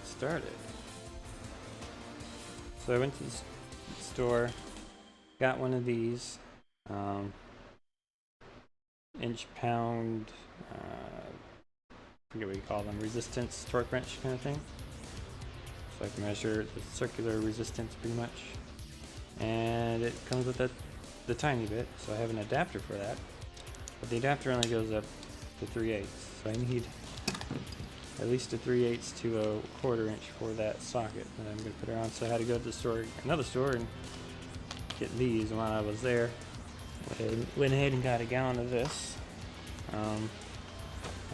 started. So I went to the store, got one of these inch pound, I forget what you call them, resistance torque wrench kind of thing. So I can measure the circular resistance pretty much. And it comes with the tiny bit, so I have an adapter for that. But the adapter only goes up to 3/8, so I need at least a 3/8 to a 1/4 inch for that socket that I'm going to put it on. So I had to go to the store, another store, and get these. And while I was there, I went ahead and got a gallon of this. I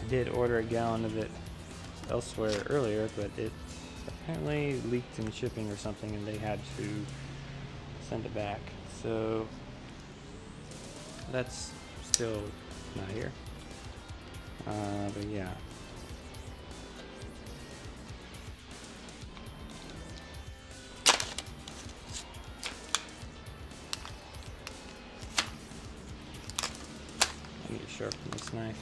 did order a gallon of it elsewhere earlier, but it apparently leaked in shipping or something, and they had to send it back. So that's still not here. But yeah. I need to sharpen this knife.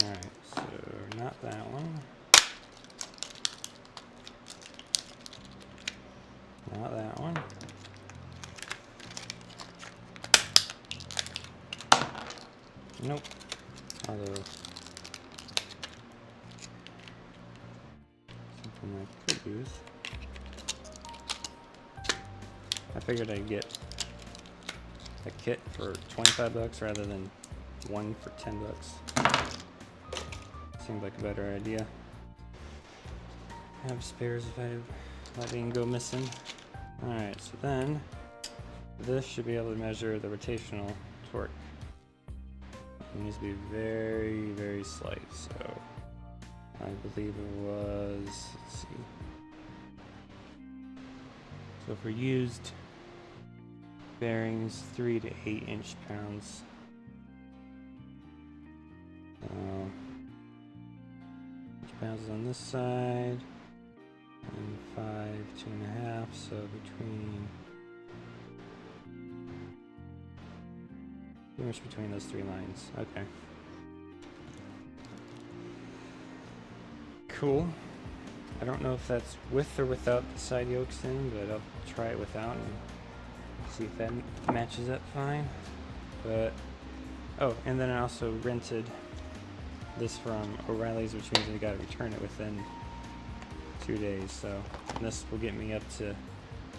Alright, so not that one. Not that one. Nope. Although something I could use. I figured I'd get a kit for 25 bucks rather than one for 10 bucks. Seemed like a better idea. Have spares if I let it go missing. Alright, so then this should be able to measure the rotational torque. It needs to be very, very slight, so I believe it was, let's see. So for used bearings, 3 to 8 inch-pounds. Inch-pounds on this side, and 5, 2.5, so pretty much between those 3 lines. Okay. Cool. I don't know if that's with or without the side yokes in, but I'll try it without and see if that matches up fine. But, oh, and then I also rented this from O'Reilly's, which means I gotta return it within 2 days. So this will get me up to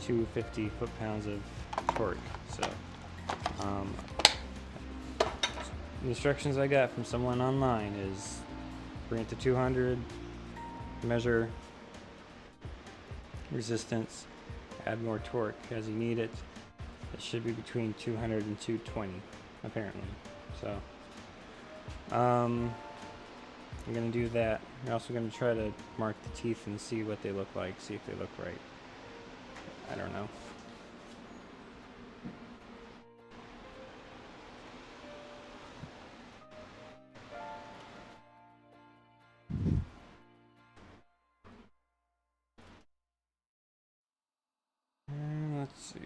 250 foot-pounds of torque. So, the instructions I got from someone online is bring it to 200, measure resistance, add more torque as you need it. It should be between 200 and 220, apparently. So, I'm gonna do that. I'm also gonna try to mark the teeth and see what they look like, see if they look right. I don't know. Let's see.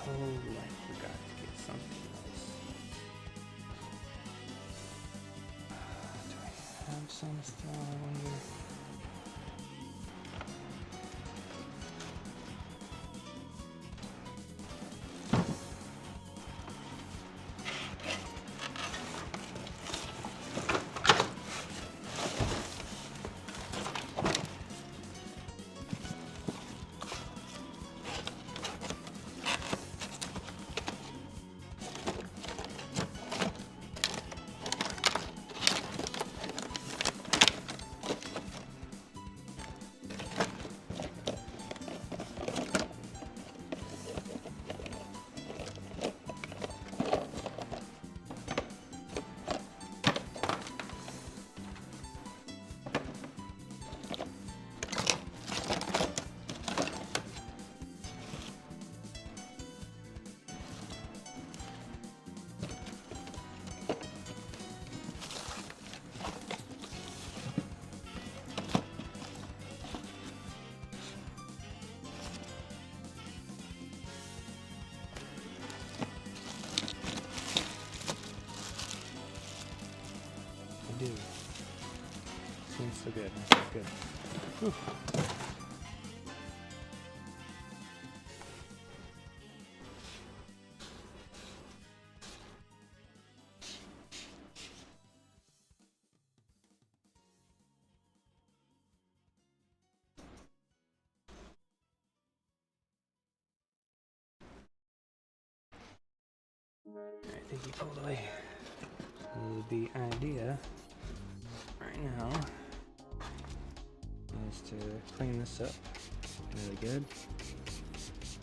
I forgot to get something else. Do I have some still? I wonder. Do. Seems so good. Good. Whew. I think he pulled away. The idea right now is to clean this up really good.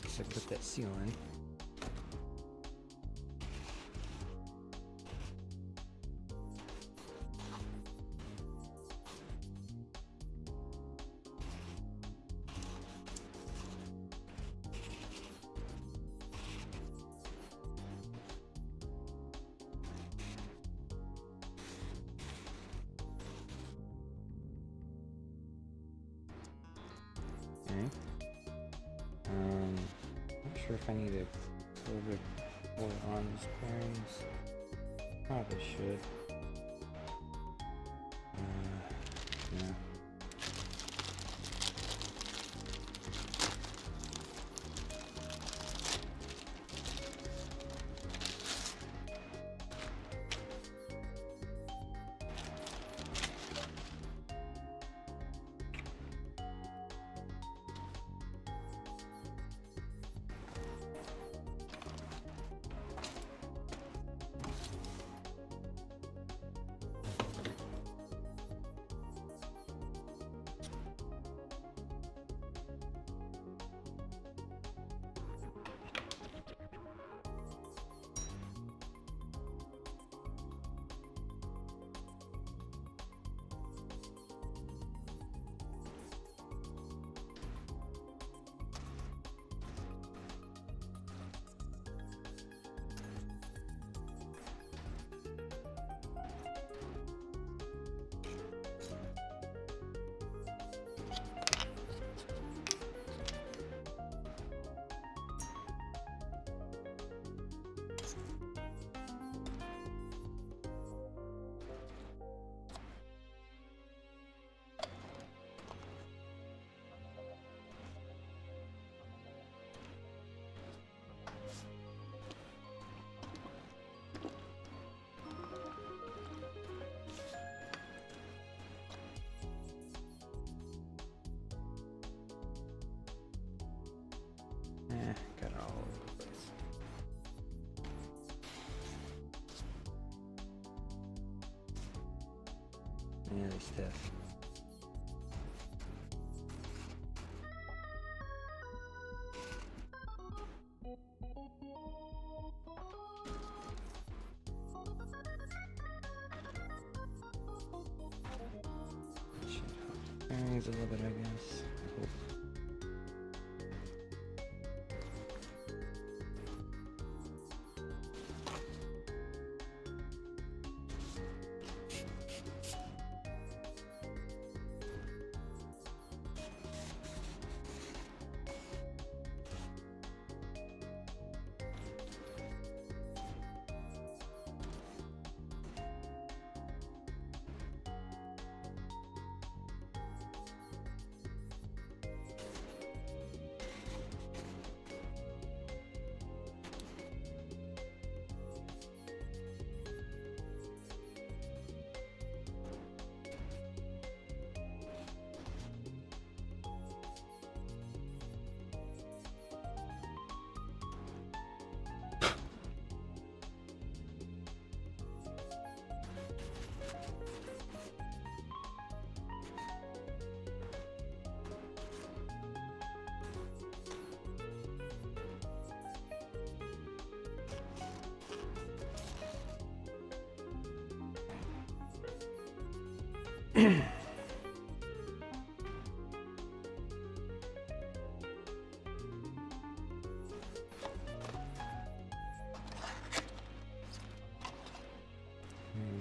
So put that seal in. Not sure if I need a little bit oil on these bearings. Probably should. Yeah. Got it all over the place. Yeah, they're stiff. Should help the bearings a little bit, I guess. Cool.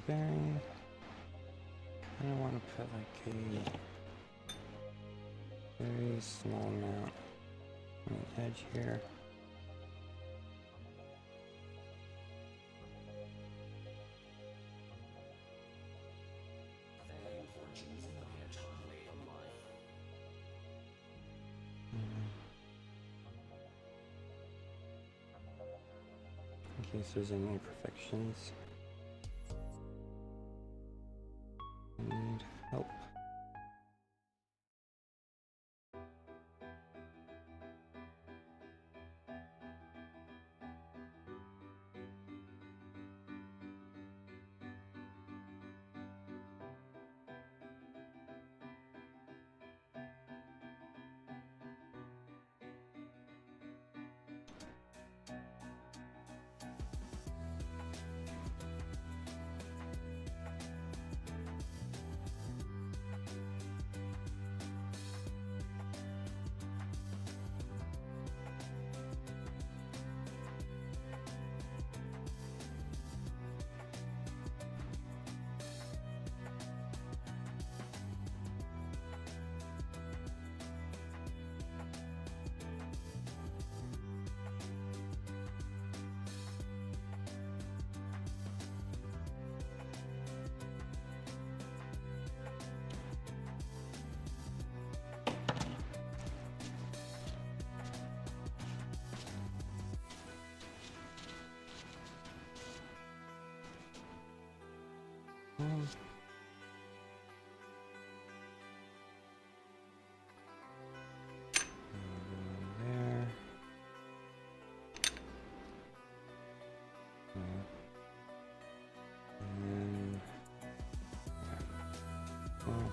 Bearing. I don't want to put like a very small amount on the edge here. In case there's any imperfections. Need help. There. And well,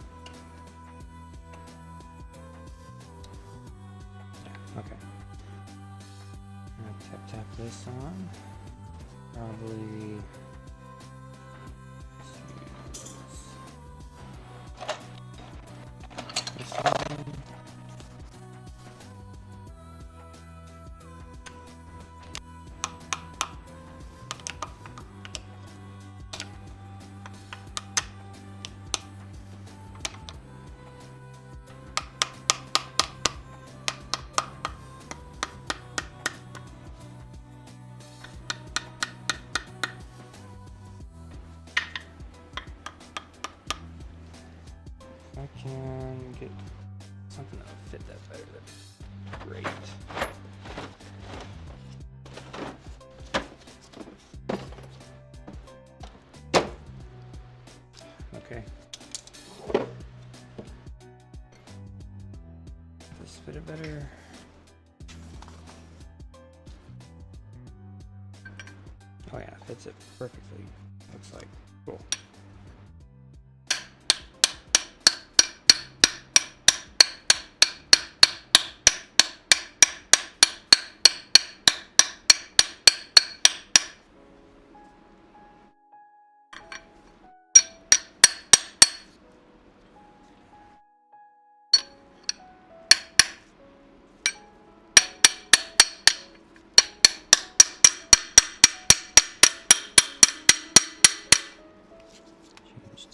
yeah, okay. I'm gonna tap this on. Probably this one. If I can get something that'll fit that better, that'd be great. Okay. This fit it better. Oh yeah, fits it perfectly. Looks like cool.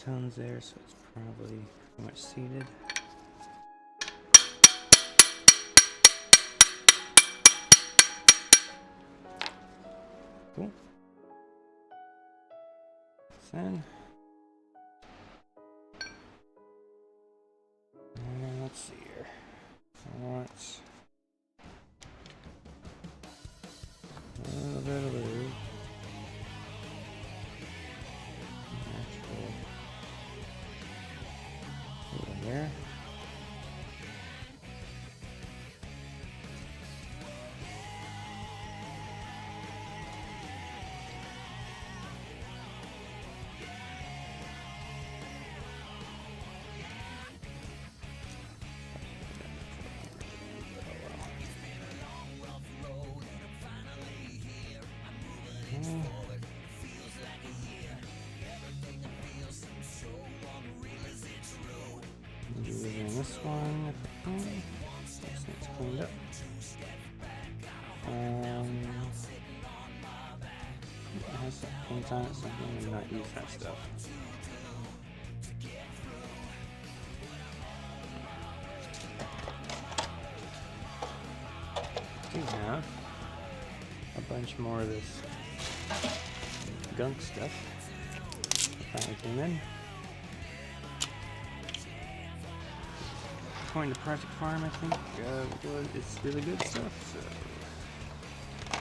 Tones there, so it's probably pretty much seated. Cool. Then let's see here. I want a little bit of lube. There. this one, this one's cleaned up. It has some paint on it, so I'm going to not use that stuff. I do have a bunch more of this gunk stuff that finally came in. According to Project Farm, I think it's really good stuff. So I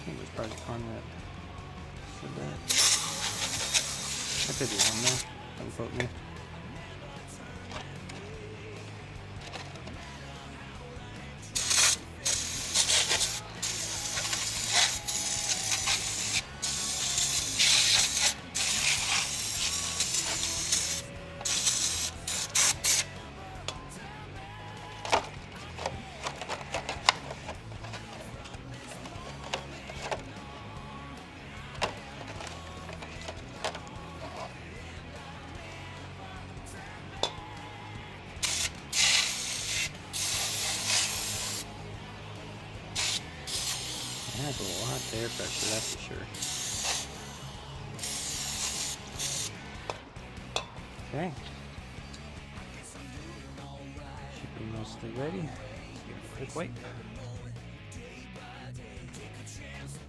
think it was Project Farm that said that. I could be wrong though. Don't quote me. That's a lot of air pressure, that's for sure. Okay. Should be mostly ready. Give it a quick wipe.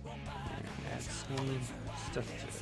And add some stuff to it.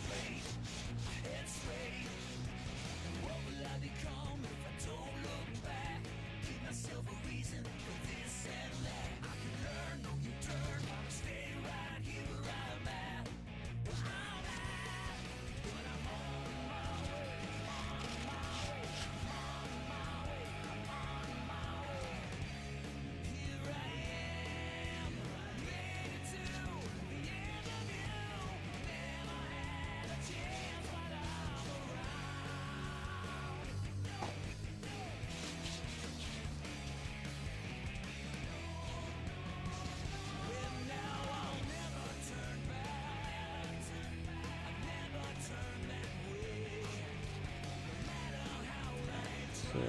So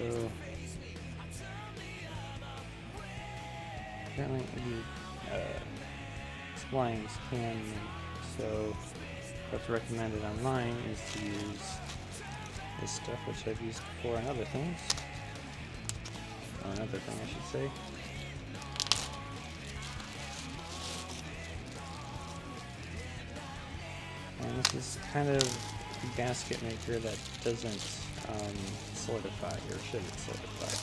apparently splines can, so what's recommended online is to use this stuff, which I've used before on other things, or another thing I should say. And this is kind of a gasket maker that doesn't solidify, or shouldn't solidify.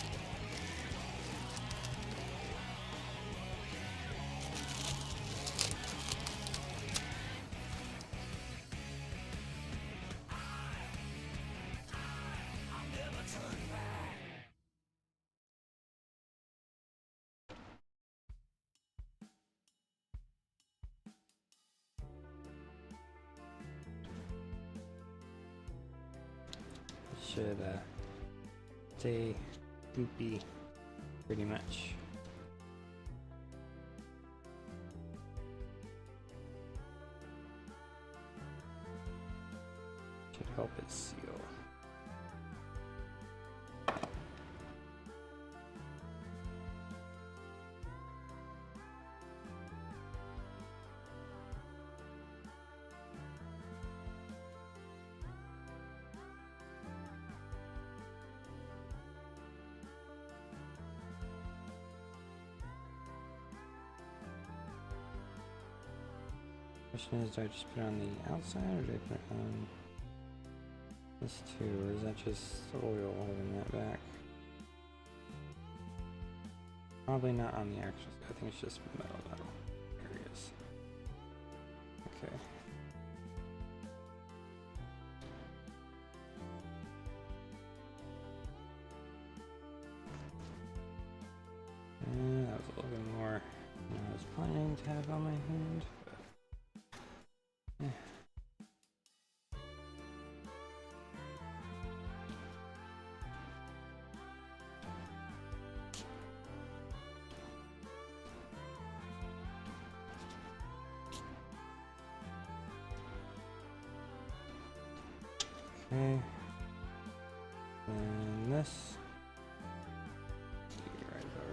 Should stay goopy pretty much. Should help it seal. Question is, do I just put it on the outside, or do I put it on this too, or is that just oil holding that back? Probably not on the actual side. I think it's just metal areas. Okay. And that was a little bit more than I was planning to have on my hand. Okay, and this,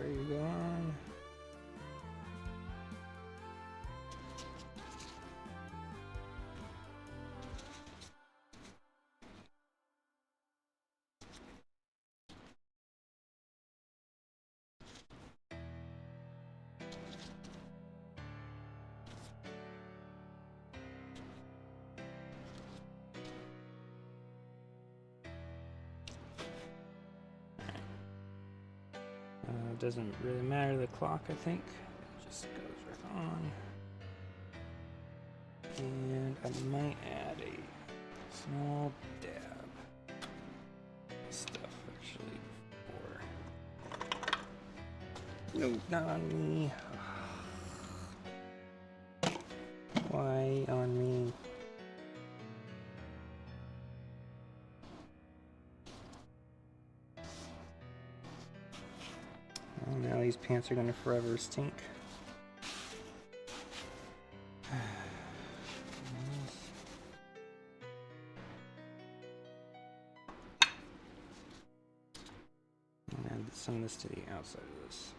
you go on. Doesn't really matter the clock, I think. It just goes right on. And I might add a small dab of stuff actually for. No, not on me. Why on me? Oh, now these pants are gonna forever stink. And add some of this to the outside of this.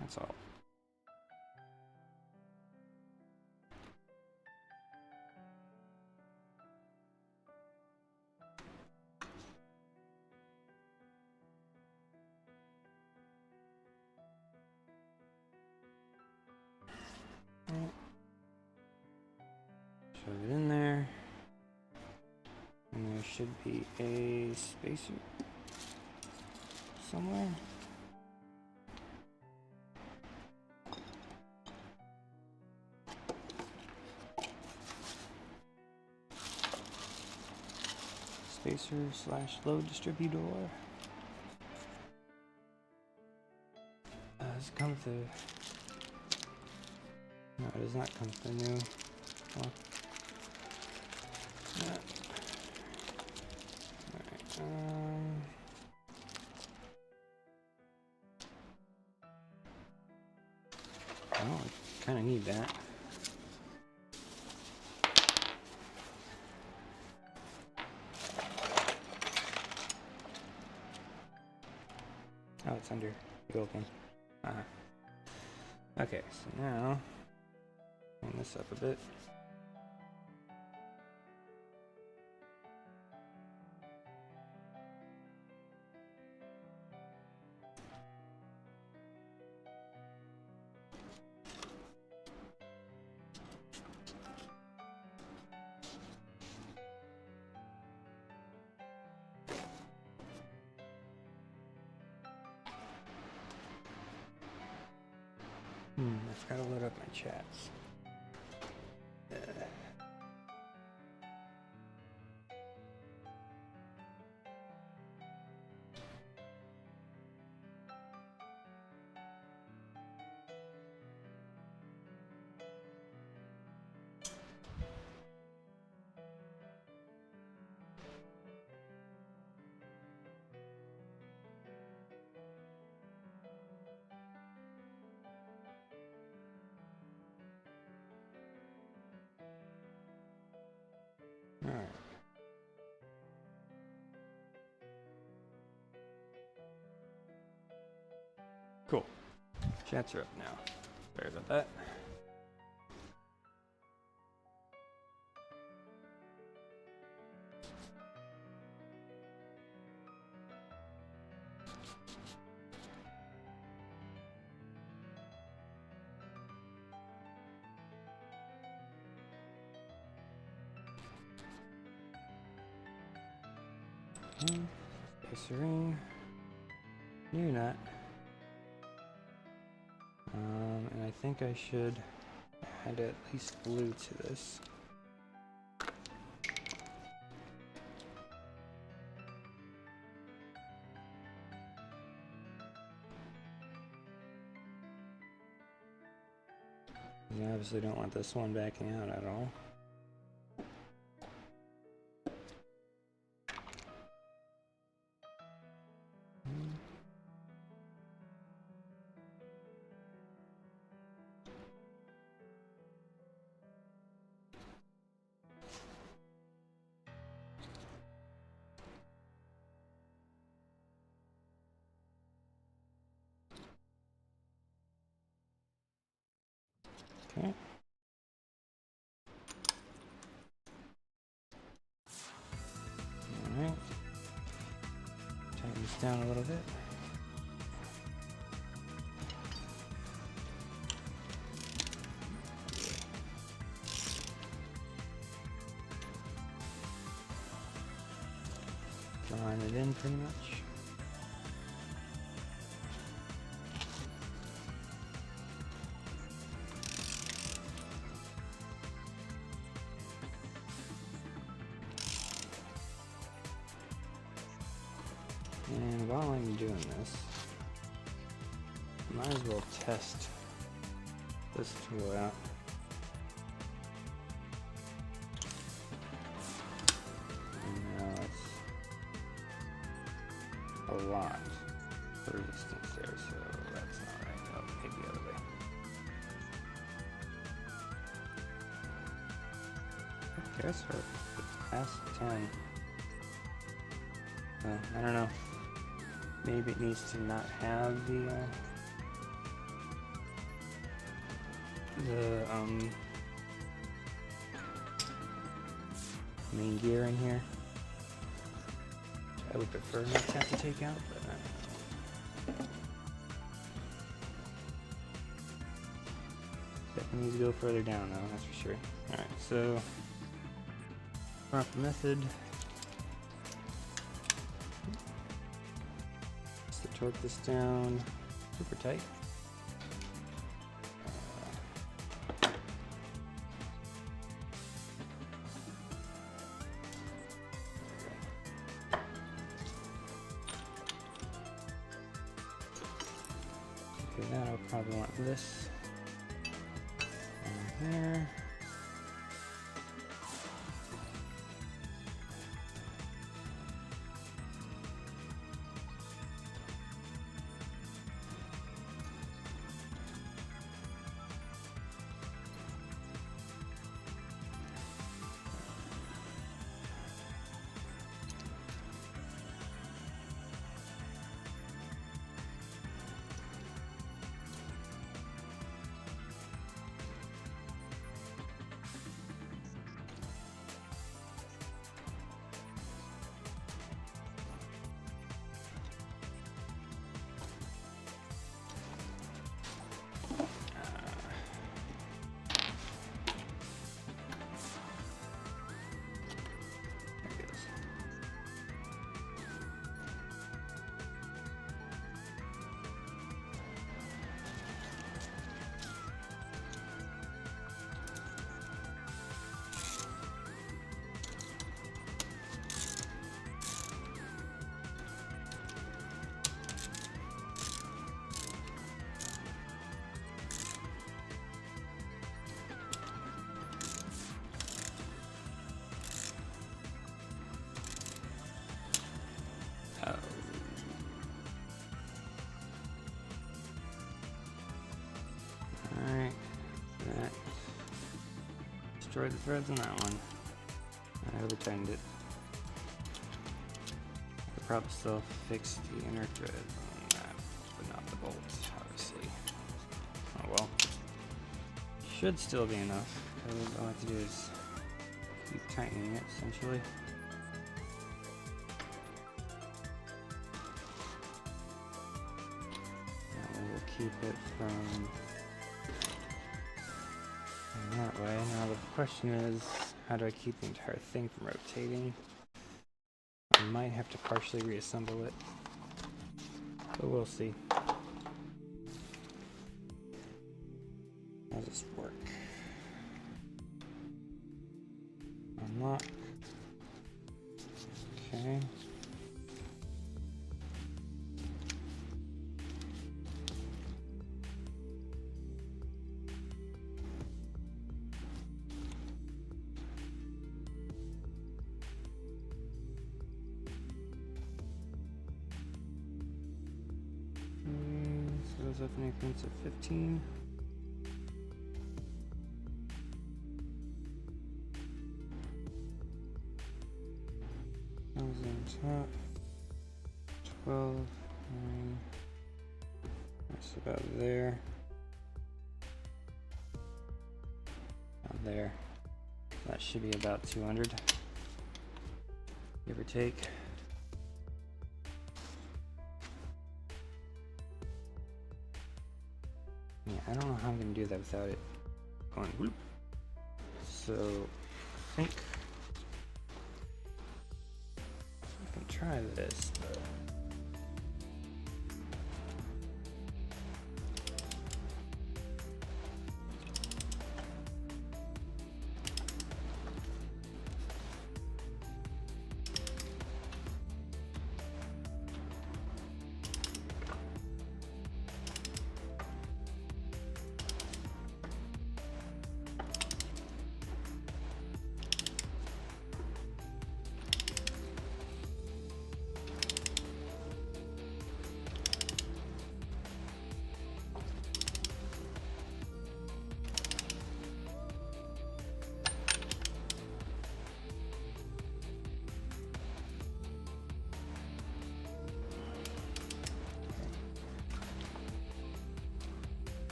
That's all. Shove it in there. And there should be a spacer somewhere. Spacer/load distributor. Does it come with the... No, it does not come with the new... Well, yeah. Alright, oh, I kind of need that. Oh, it's under the open. Okay, so now bring this up a bit. I forgot to load up my chats. Alright. Cool. Chats are up now. Sorry about that. Spacering. You're not. And I think I should add at least blue to this. I obviously don't want this one backing out at all. Okay. Alright. Tighten this down a little bit. Line it in pretty much. And while I'm doing this, might as well test this tool out. Now it's a lot of resistance there, so that's not right. Oh, maybe the other way. Okay, that's past 10. I don't know. Maybe it needs to not have the main gear in here. I would prefer not to have to take out, but I don't know. Definitely needs to go further down though, that's for sure. Alright, so proper method. Torque this down super tight. Okay, now I'll probably want this in there. Alright, that destroyed the threads on that one. I over tightened it. I could probably still fix the inner thread on that, but not the bolts, obviously. Oh well. Should still be enough. All I have to do is keep tightening it, essentially. That way we'll keep it from that way. Now the question is, how do I keep the entire thing from rotating? I might have to partially reassemble it, but we'll see. How does this work? Unlock. Okay. So goes up in increments of 15. Goes on top. 12, 9. That's about there. there. That should be about 200, give or take. Yeah, I don't know how I'm gonna do that without it going whoop. So I think I can try this, but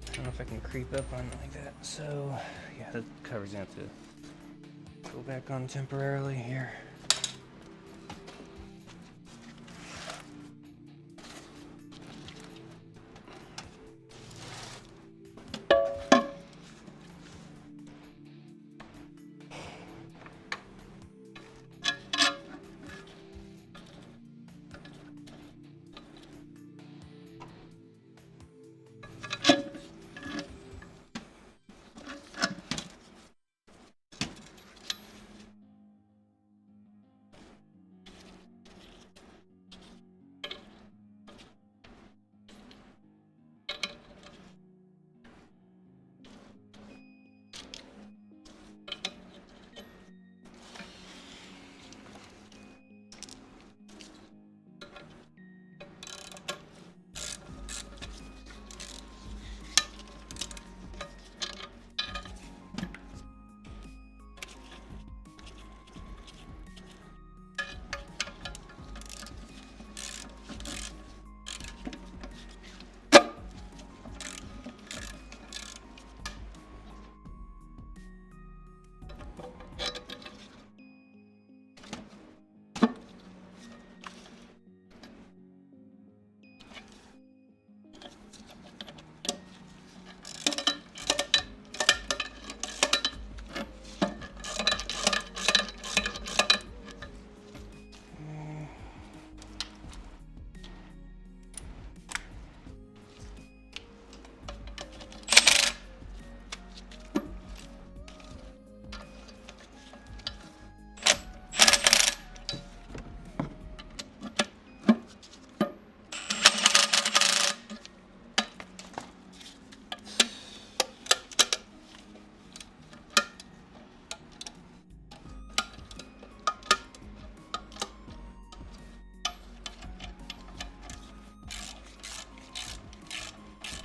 I don't know if I can creep up on it like that. So yeah, the cover's gonna have to go back on temporarily here.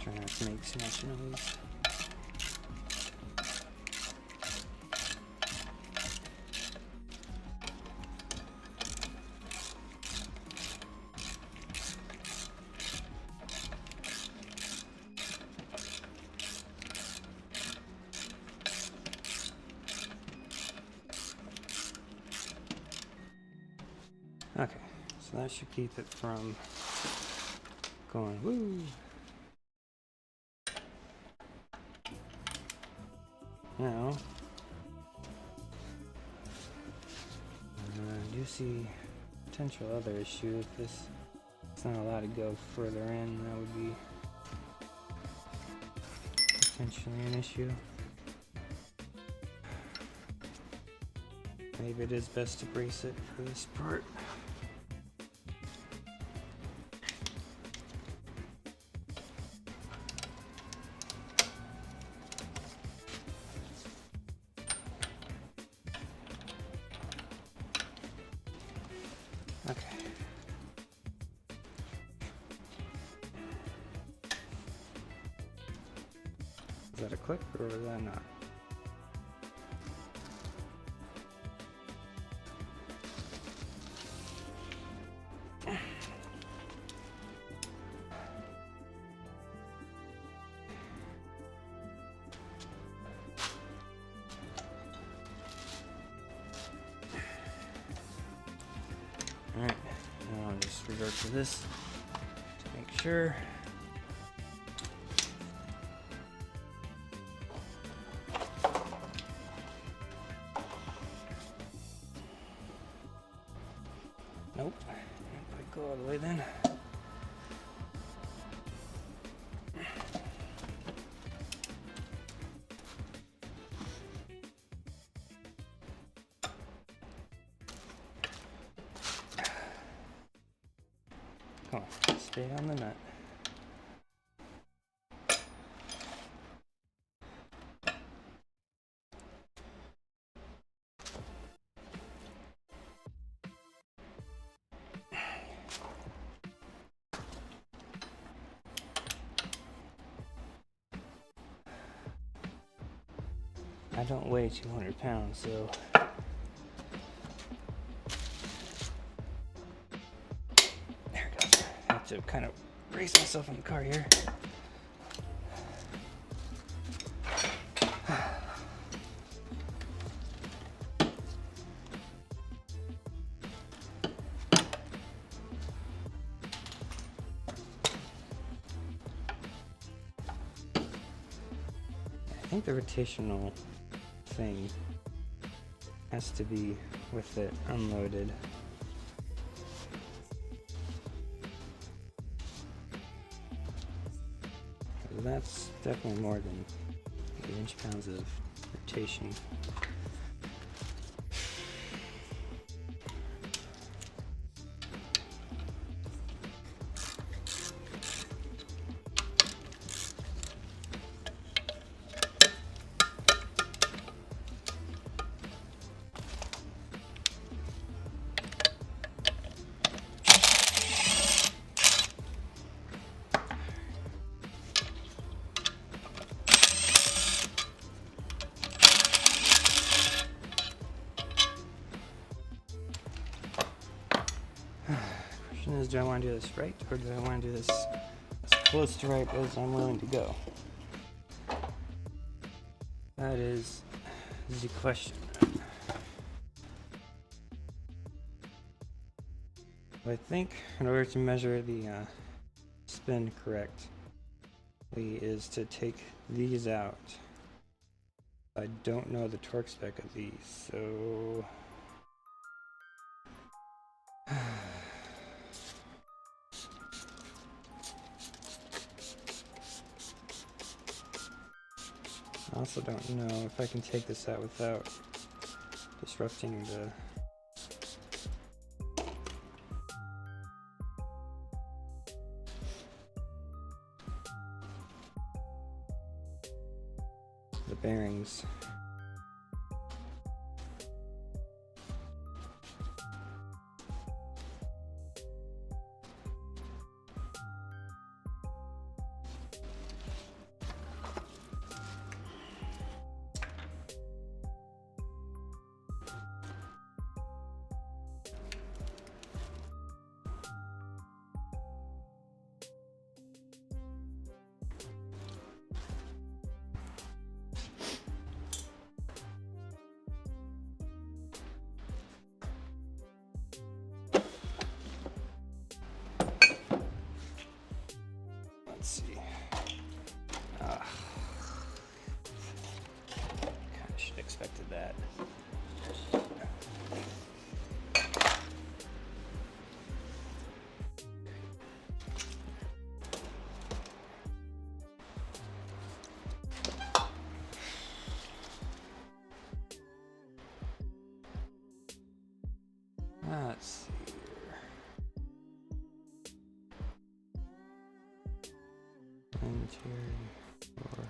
Try not to make too much noise. Okay, so that should keep it from going woo. Now, I do see potential other issue. If this is not allowed to go further in, that would be potentially an issue. Maybe it is best to brace it for this part. Okay. Is that a click or is that not? Alright, now I'll just revert to this to make sure. Nope, didn't quite go all the way then. Come on, stay on the nut. I don't weigh 200 pounds, so there it goes. I have to kind of brace myself in the car here. I think the rotational thing has to be with it unloaded. That's definitely more than 8 inch-pounds of rotation. Question is, do I want to do this right, or do I want to do this as close to right as I'm willing to go? That is the question. I think in order to measure the spin correctly is to take these out. I don't know the torque spec of these, so I also don't know if I can take this out without disrupting the bearings. Let's see. Kind of should have expected that. Let's see here. Interior or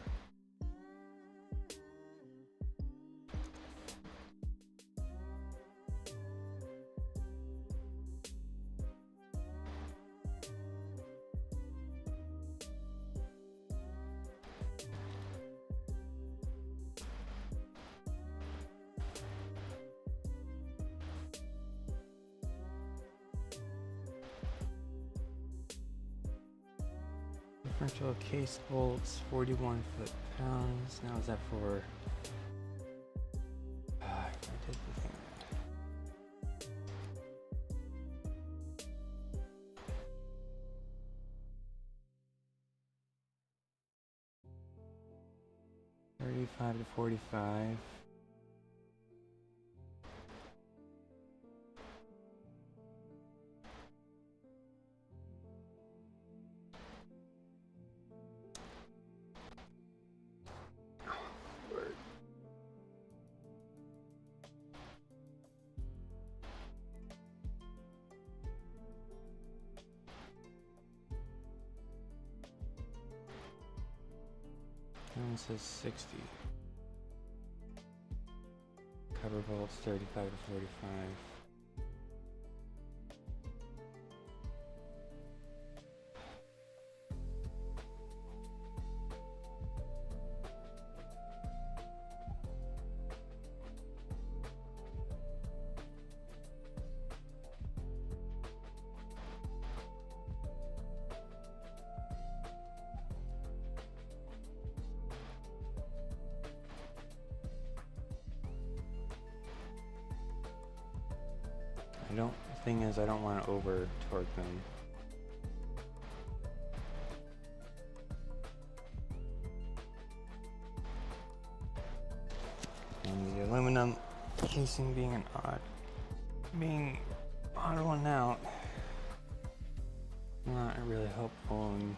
differential case bolts, 41 foot-pounds. Now is that for? I did the thing. 35 to 45. One says 60. Cover bolts 35 to 45. Thing is, I don't want to over torque them. And the aluminum casing being odd one out, not really helpful. And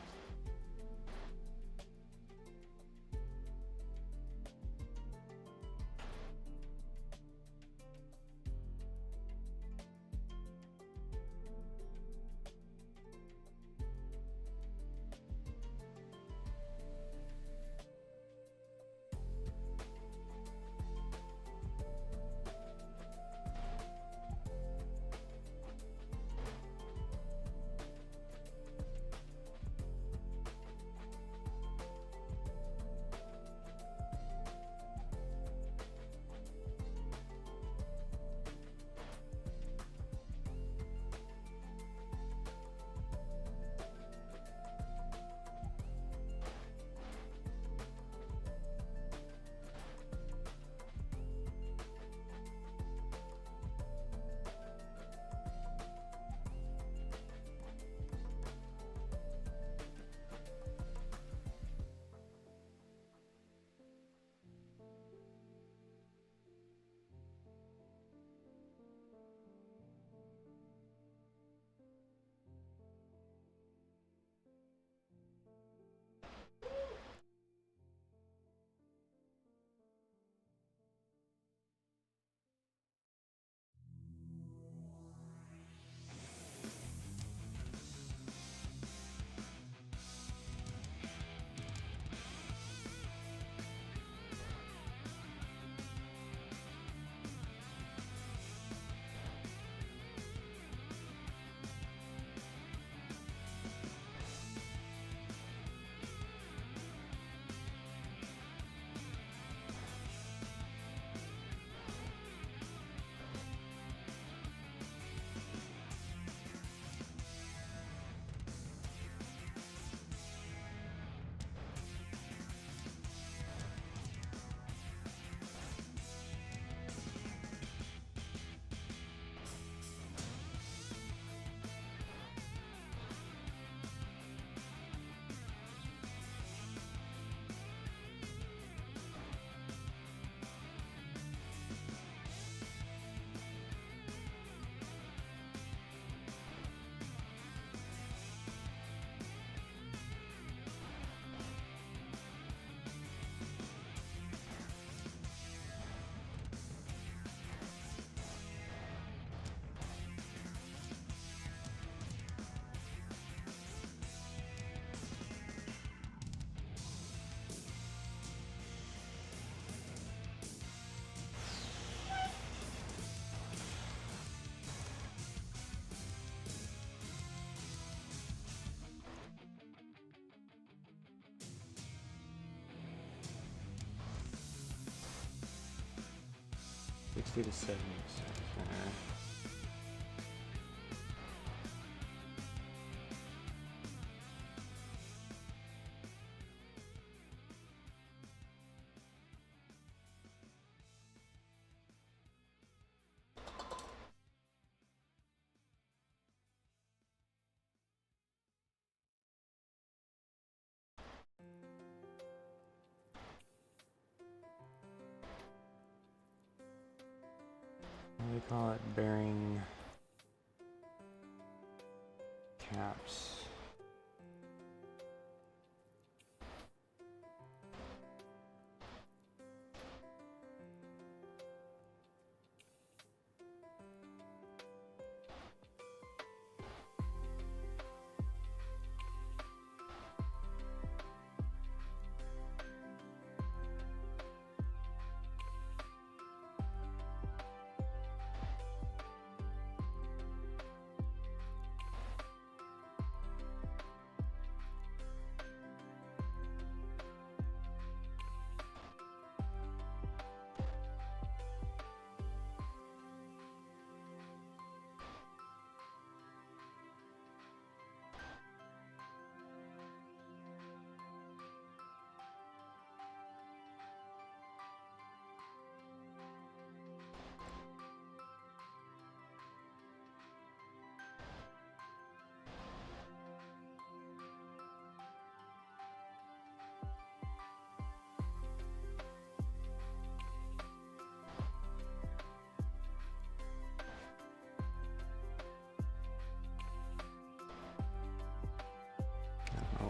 do the 70. call it? Bearing caps.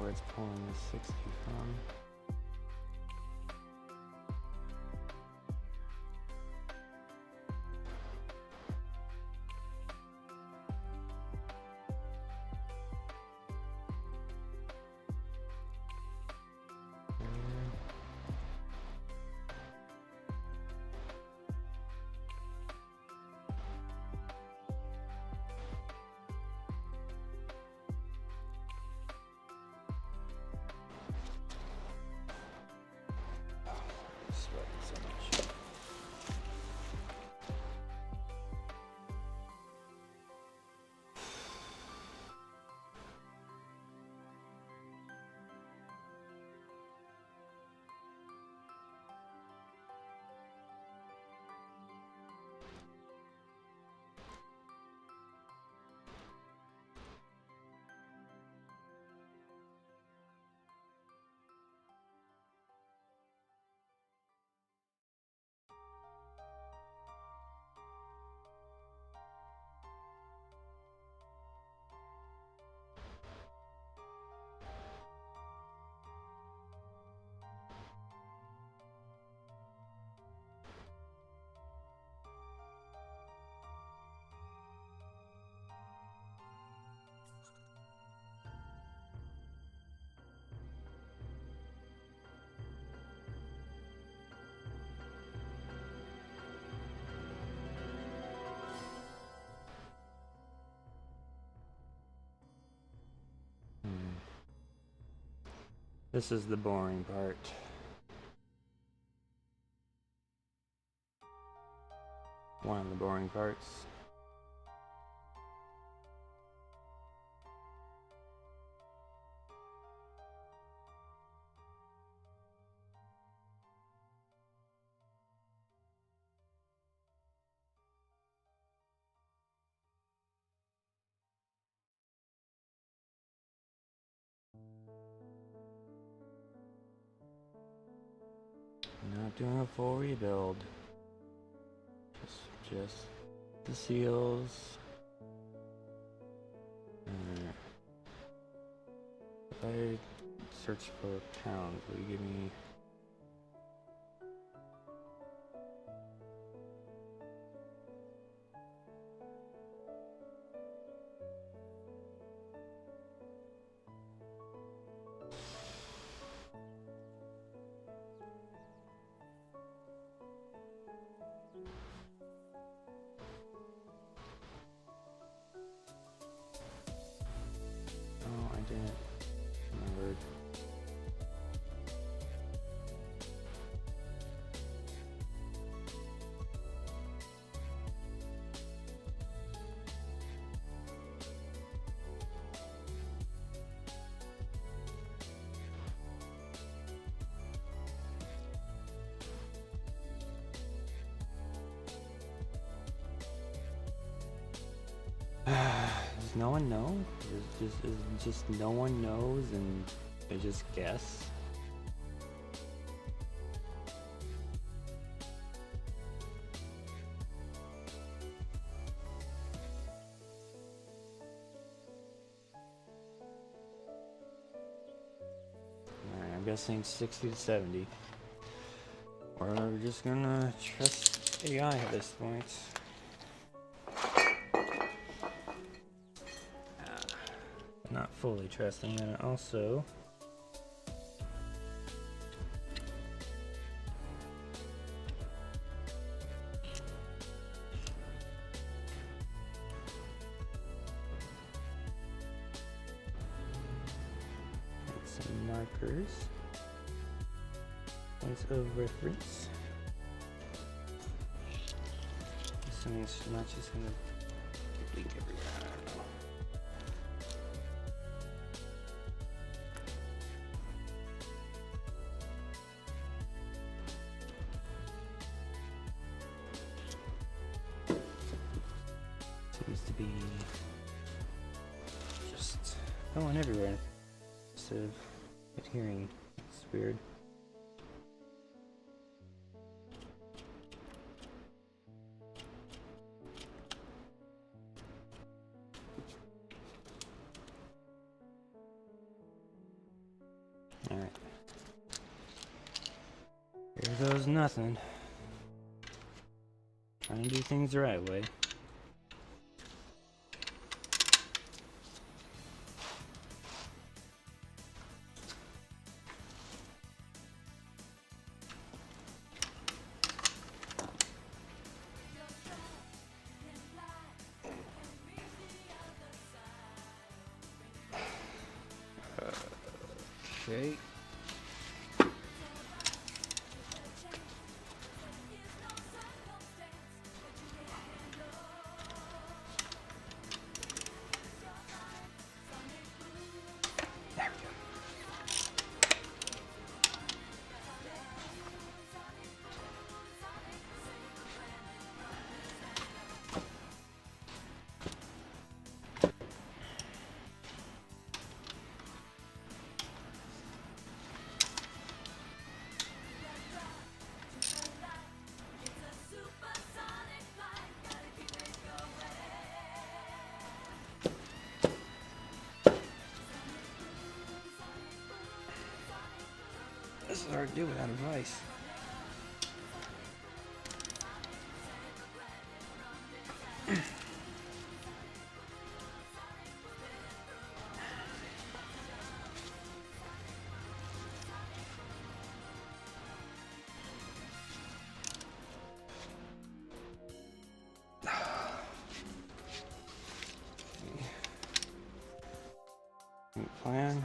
Where it's pulling the 60 from. Sweating so much. This is the boring part. One of the boring parts. Not doing a full rebuild. Just the seals. If I search for pounds, will you give me? Oh, I didn't remember. Does no one know? Is just no one knows and they just guess? I'm guessing 60 to 70. Or we're just gonna trust AI at this point. Not fully trust. I'm gonna also make some markers, points of reference. Assuming it's not just gonna leak everywhere. I don't know. Seems to be just going everywhere instead of adhering. It's weird. Alright. Here goes nothing. Trying to do things the right way. Okay. There we go. This is hard to do without advice. Plan.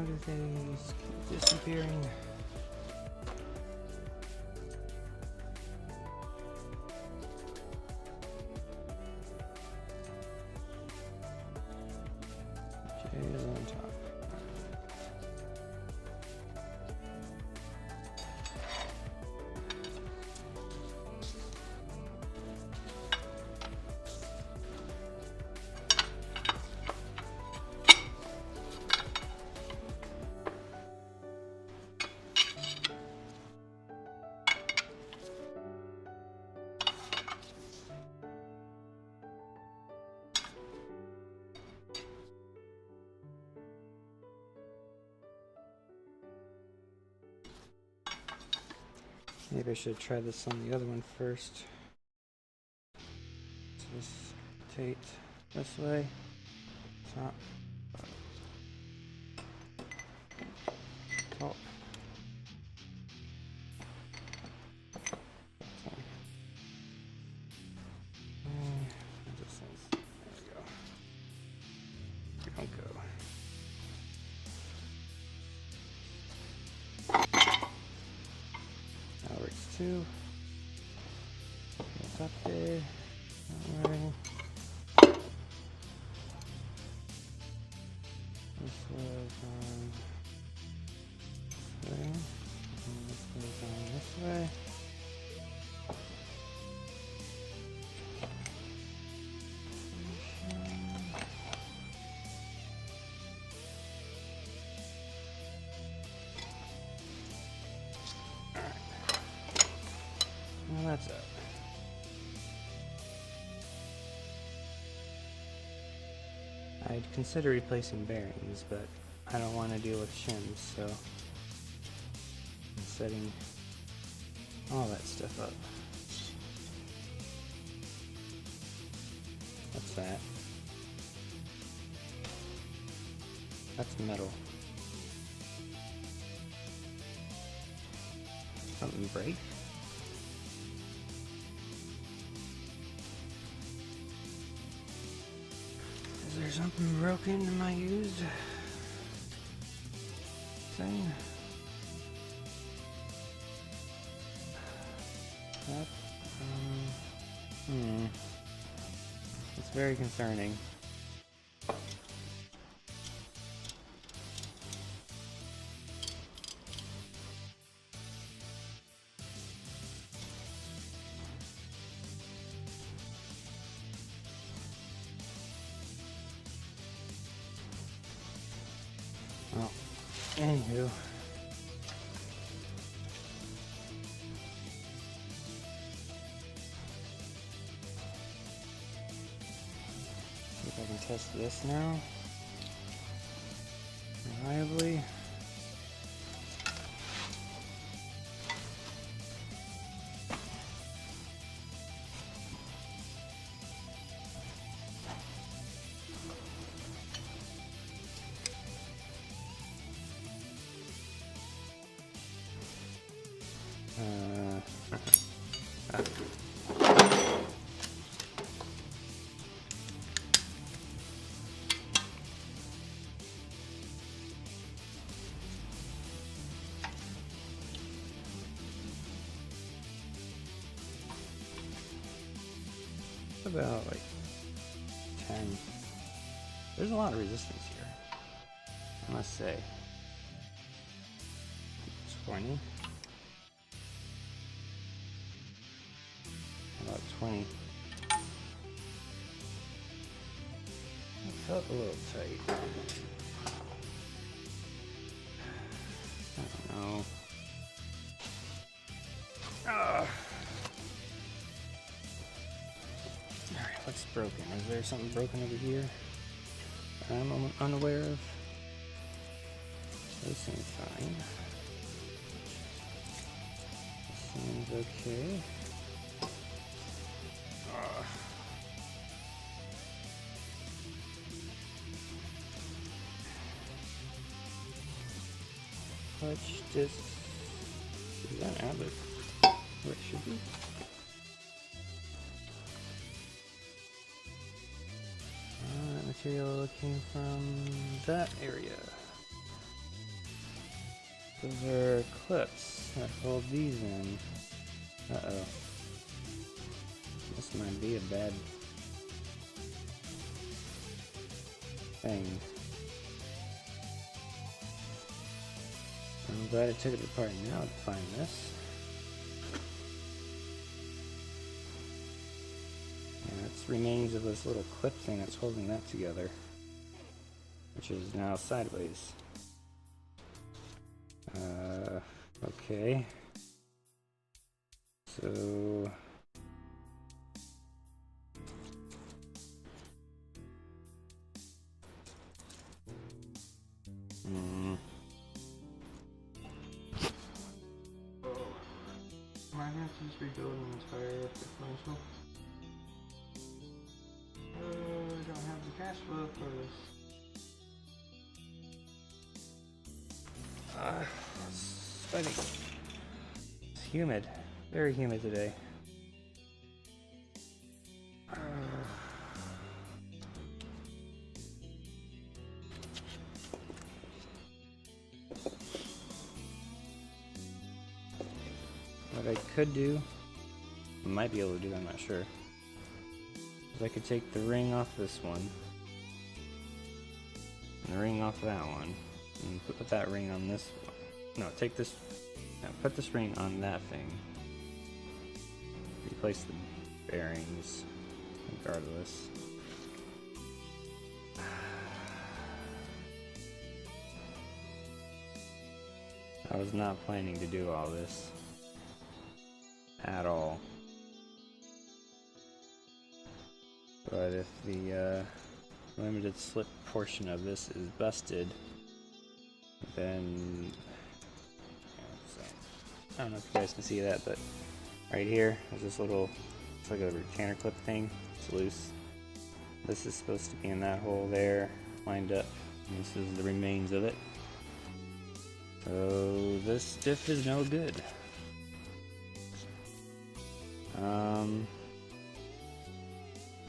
do they keep disappearing? J is on top. Maybe I should try this on the other one first. So this rotate this way. Top. Top. There we go. Don't go. That works too. It's up there. Alright. This was on this way. And this goes on this way. Well, that's it. I'd consider replacing bearings, but I don't want to deal with shims, so I'm setting all that stuff up. What's that? That's metal. Something break? Is there something broken in my used thing? That, it's very concerning. Well, anywho. See if I can test this now. Reliably. About like 10. There's a lot of resistance here, I must say. 20. About 20. It felt a little tight. I don't know. Alright, what's broken? Is there something broken over here I'm unaware of? Those seem fine. Seems okay. Clutch disc. Is that outlet where it should be? That material came from that area. Those are clips that hold these in. Uh-oh. This might be a bad thing. I'm glad I took it apart now to find this. And that's remains of this little clip thing that's holding that together, which is now sideways. Okay. So might have to just rebuild an entire differential. I don't have the cash flow for this. Sweating. It's humid. Very humid today. What I could do, might be able to do, I'm not sure, is I could take the ring off this one, and the ring off that one, and put that ring on this one. No, take this, no, put this ring on that thing. Replace the bearings, regardless. I was not planning to do all this at all, but if the limited slip portion of this is busted, then I don't know if you guys can see that, but right here there's this little, it's like a retainer clip thing. It's loose. This is supposed to be in that hole there, lined up, and this is the remains of it. So this diff is no good.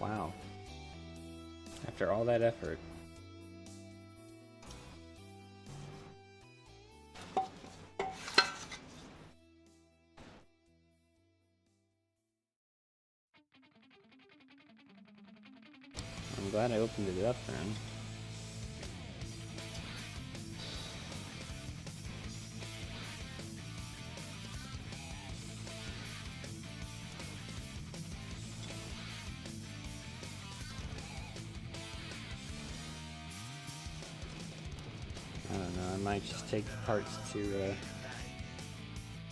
Wow. After all that effort. I'm glad I opened it up then. I don't know, I might just take the parts to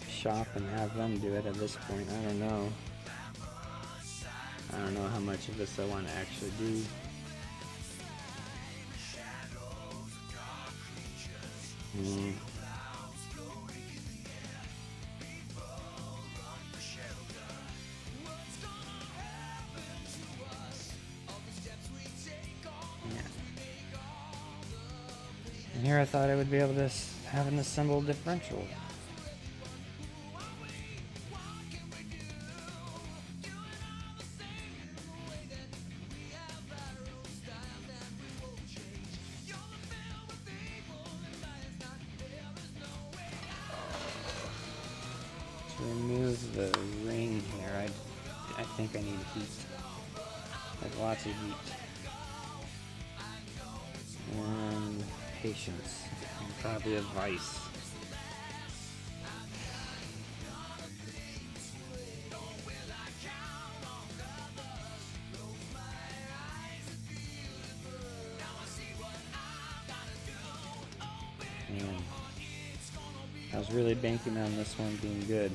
shop and have them do it at this point. I don't know. I don't know how much of this I want to actually do. And here I thought I would be able to have an assembled differential. To remove the ring here, I think I need heat. Like lots of heat. And patience. And probably advice. Man, I was really banking on this one being good.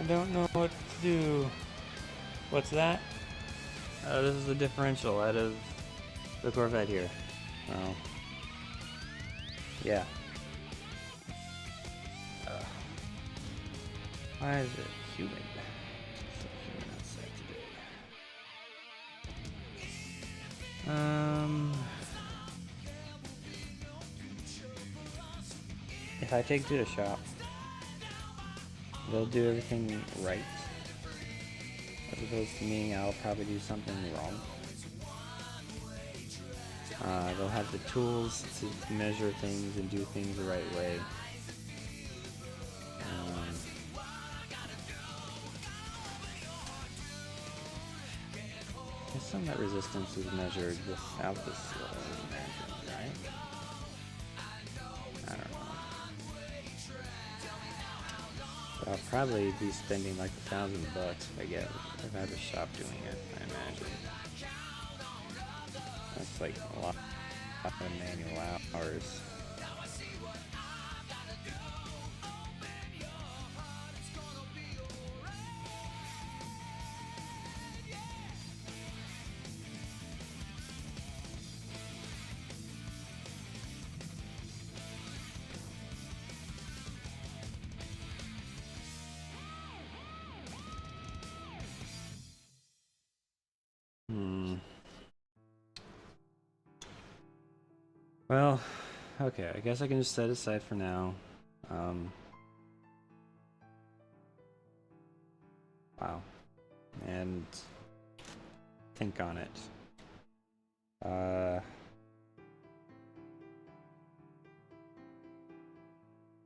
I don't know what to do. What's that? This is the differential out of the Corvette here. Oh. Yeah. Why is it humid? It's so humid outside today. If I take to the shop, they'll do everything right. As opposed to me, I'll probably do something wrong. They'll have the tools to measure things and do things the right way. Some of that resistance is measured without this measurement, right? I don't know. But I'll probably be spending like $1,000 if I have a shop doing it, I imagine. That's like a lot of manual hours. Well, okay, I guess I can just set it aside for now. Wow. And think on it.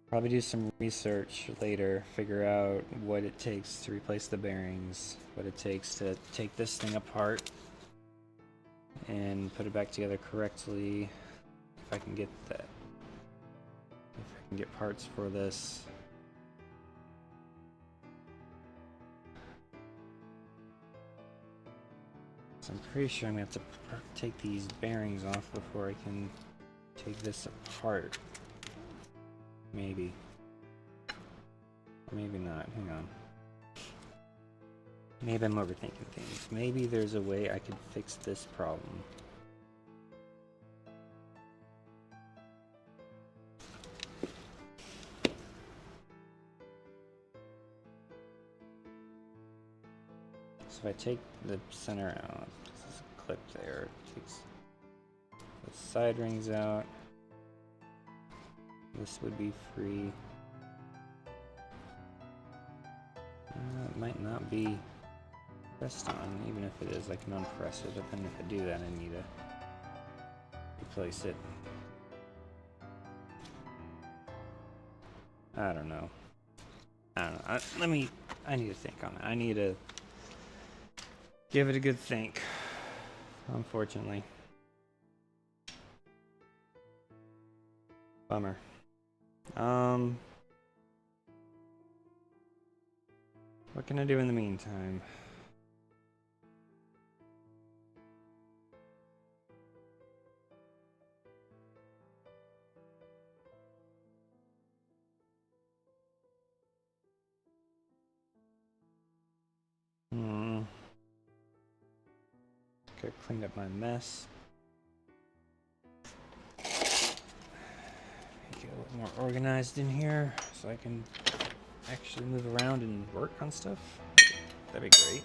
Probably do some research later, figure out what it takes to replace the bearings, what it takes to take this thing apart and put it back together correctly. If I can get that, if I can get parts for this. So I'm pretty sure I'm gonna have to take these bearings off before I can take this apart. Maybe. Or maybe not. Hang on. Maybe I'm overthinking things. Maybe there's a way I could fix this problem. So if I take the center out, this is a clip there, it takes the side rings out. This would be free. It might not be pressed on, even if it is, I can unpress it, but then if I do that, I need to replace it. I don't know. I need to think on it. I need to give it a good think, unfortunately. Bummer. What can I do in the meantime? Could clean up my mess. Make it a little more organized in here so I can actually move around and work on stuff. That'd be great.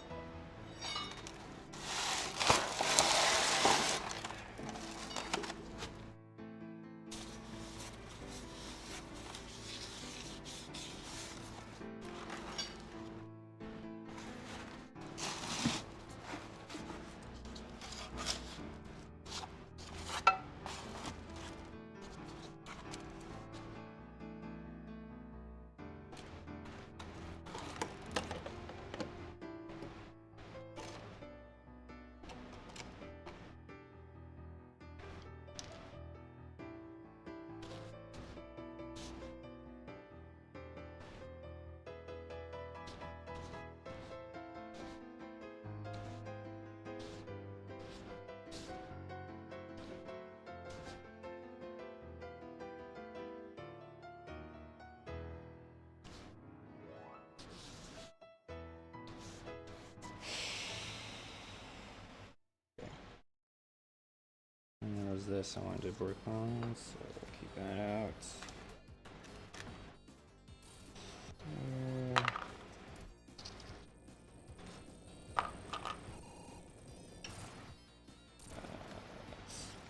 this I wanted to work on, so keep that out.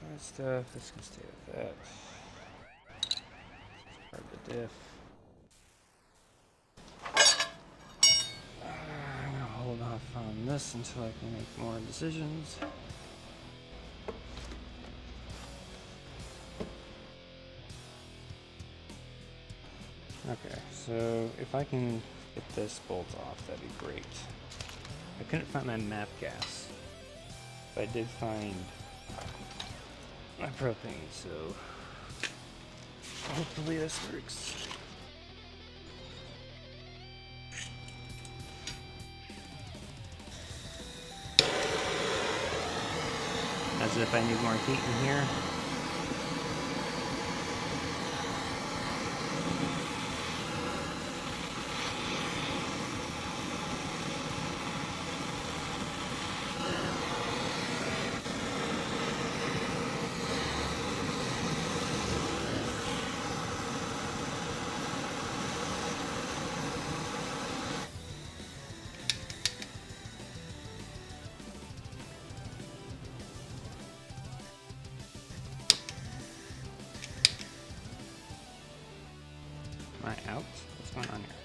That stuff, this can stay with that. Part of the diff. I'm gonna hold off on this until I can make more decisions. Okay, so if I can get this bolt off, that'd be great. I couldn't find my map gas, but I did find my propane, so hopefully this works. As if I need more heat in here. Am I out? What's going on here?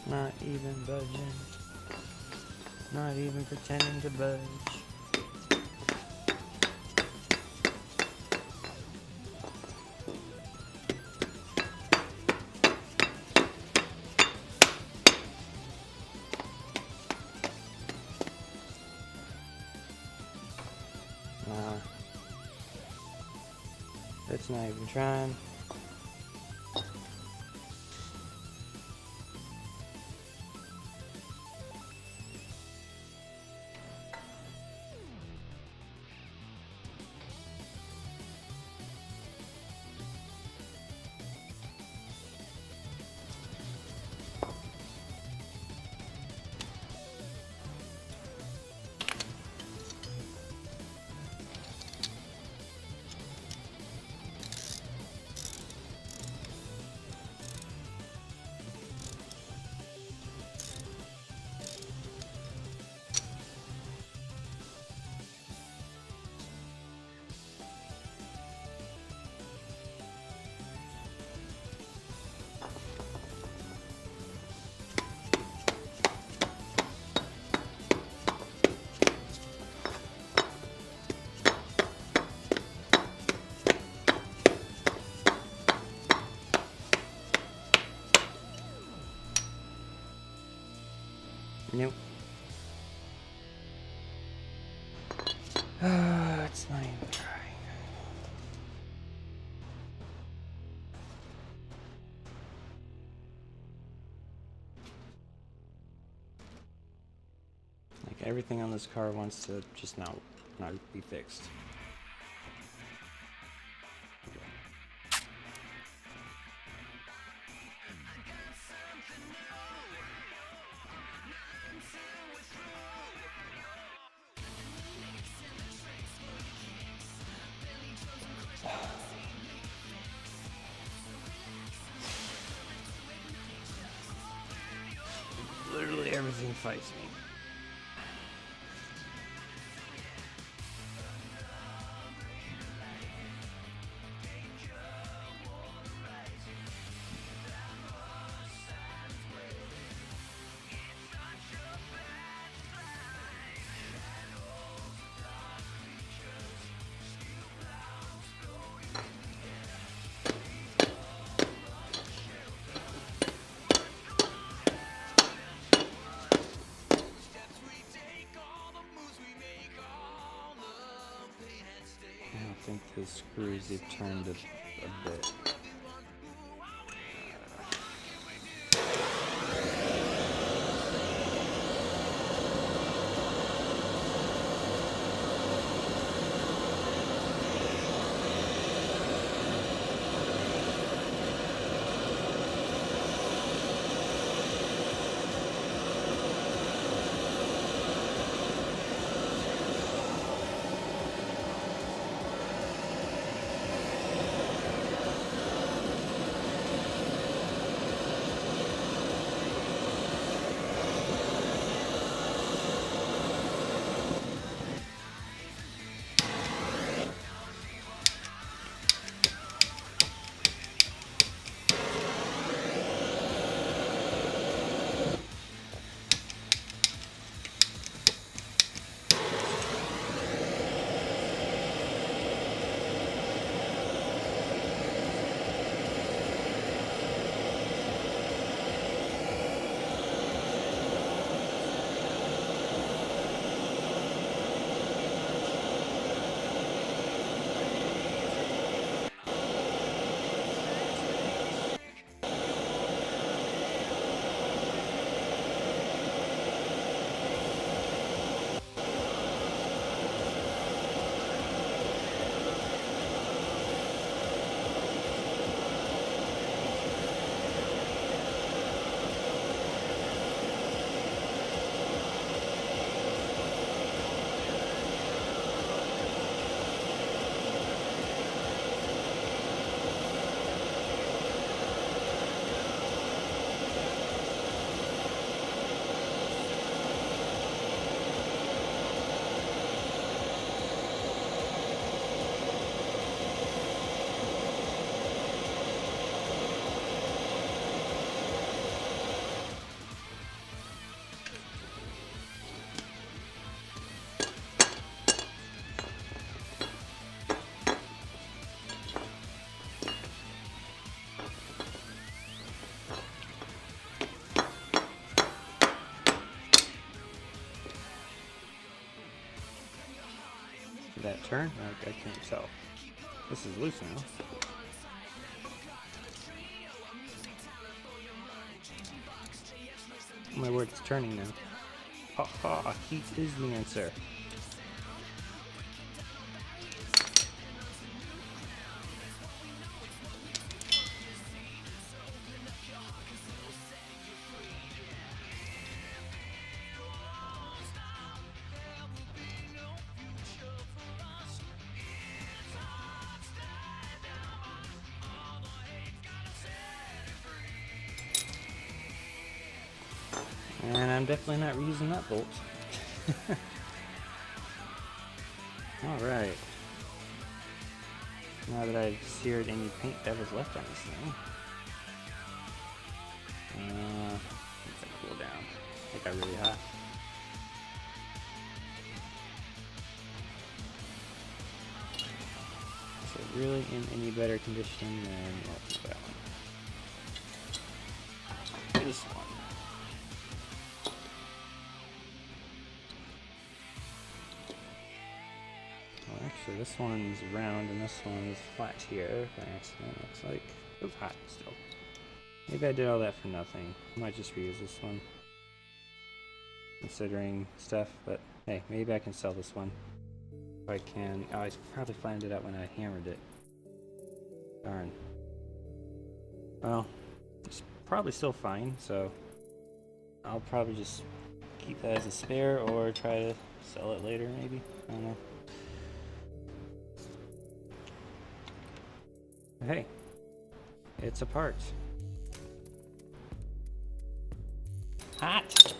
Not even budging. Not even pretending to budge. Nah. It's not even trying. Nope. It's not even trying. Like everything on this car wants to just not be fixed. he fights me. I think the screws have turned a bit. That turn? I can't tell. This is loose now. Oh my word, it's turning now. Ha ha, heat is the answer. And I'm definitely not reusing that bolt. Alright. Now that I've seared any paint that was left on this thing. Let that cool down. It got really hot. Is it really in any better condition than that one? This one. Actually, this one's round and this one's flat here by accident, looks like. It was hot still. Maybe I did all that for nothing. I might just reuse this one. Considering stuff, but hey, maybe I can sell this one. If I can. Oh, I probably flattened it out when I hammered it. Darn. Well, it's probably still fine, so I'll probably just keep that as a spare or try to sell it later, maybe. I don't know. Hey, it's a part. Hot!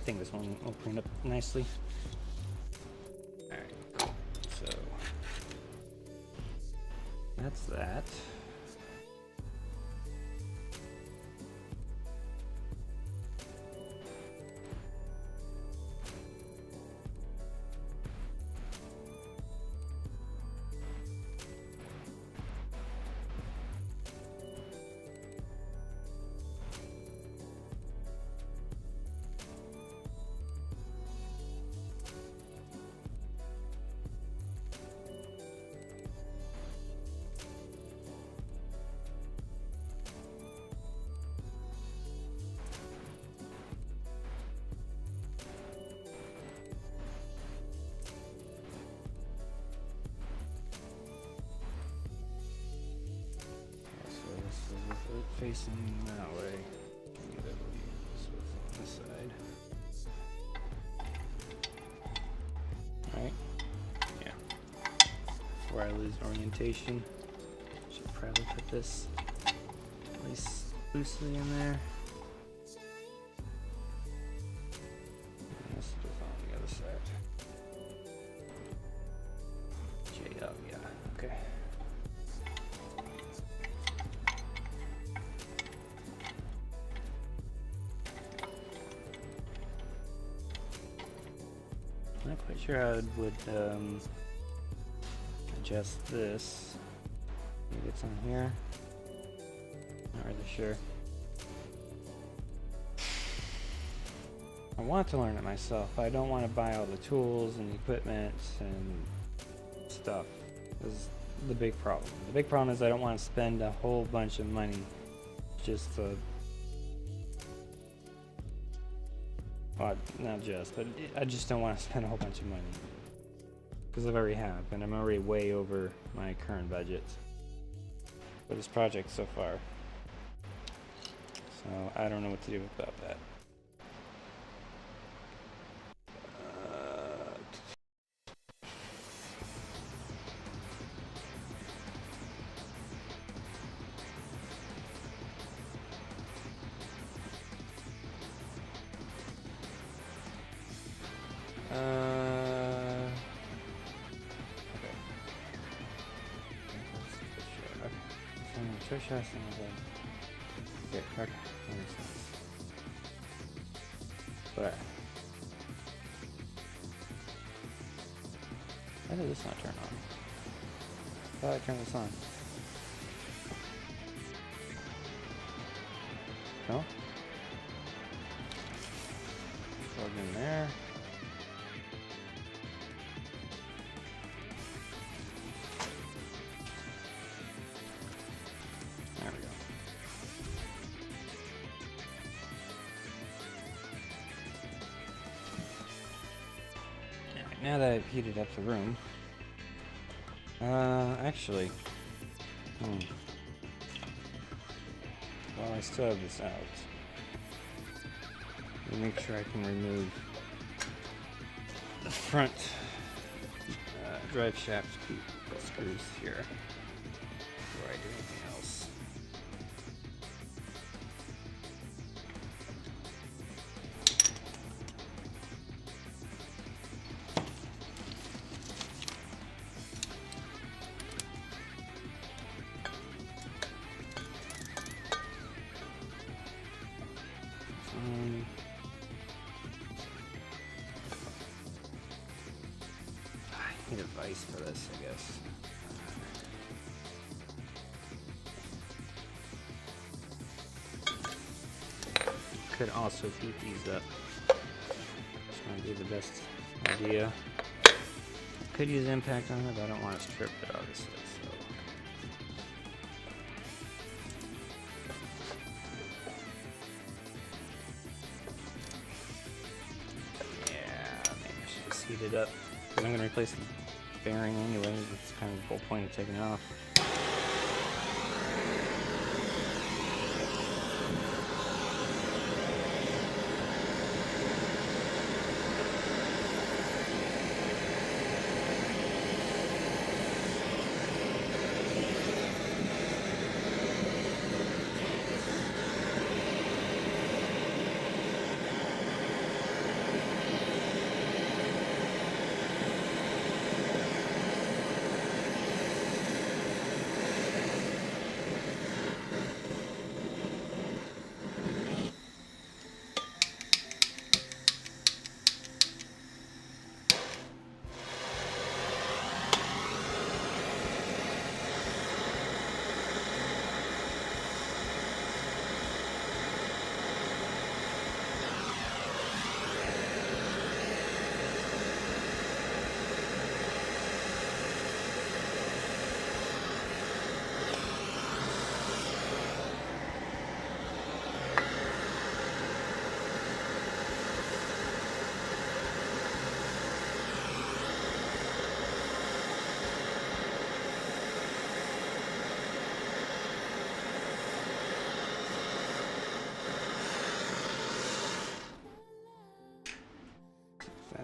think this one will clean up nicely. Alright, so that's that. Facing that way. This was on this side. Alright. Yeah. Before I lose orientation, should probably put this at least loosely in there. And this goes on the other side. Oh yeah, okay. I'm not quite sure how I would adjust this. Maybe it's on here. Not really sure. I want to learn it myself. I don't want to buy all the tools and equipment and stuff. This is the big problem. The big problem is I don't want to spend a whole bunch of money just to... Well, not just, but I just don't want to spend a whole bunch of money. Because I already have, and I'm already way over my current budget for this project so far. So I don't know what to do about that. Okay, that makes sense. But why did this not turn on? I thought I turned this on. No? Plug in there. Now that I've heated up the room, actually, while I still have this out, let me make sure I can remove the front drive shaft screws here before I do anything else. I need a vise for this, I guess. Could also heat these up. Which might be the best idea. Could use impact on it, but I don't want to strip it, obviously. So. Yeah, maybe I should just heat it up. Because I'm going to replace the bearing anyway. That's kind of the whole point of taking it off.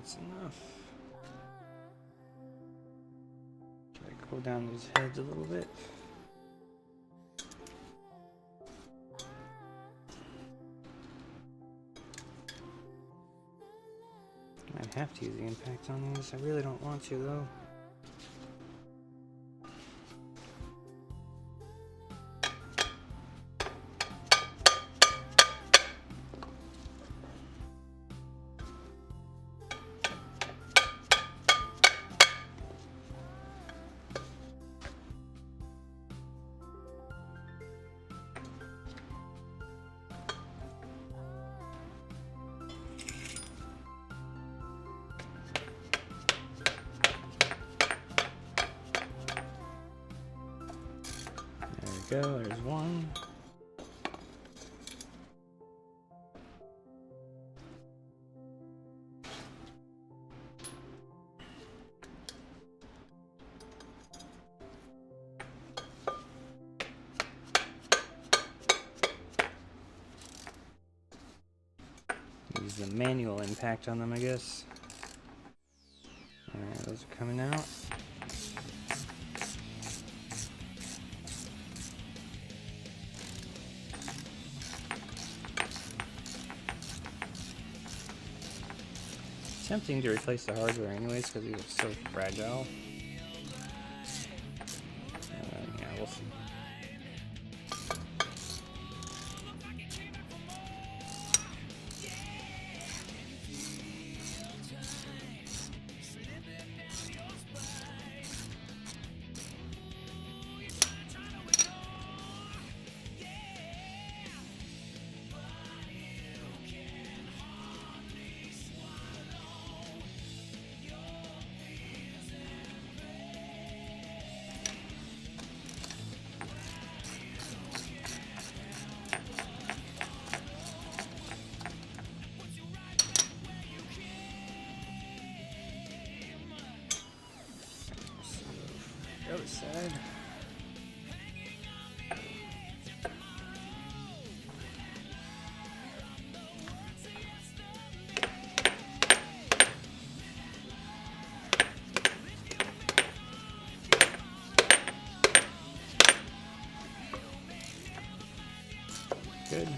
that's enough. Try to cool down those heads a little bit. Might have to use the impact on these. I really don't want to though. There we go, there's one. Use the manual impact on them, I guess. Alright, those are coming out. Tempting to replace the hardware anyways because he looks so fragile. Yeah, we'll see. The other side. Good.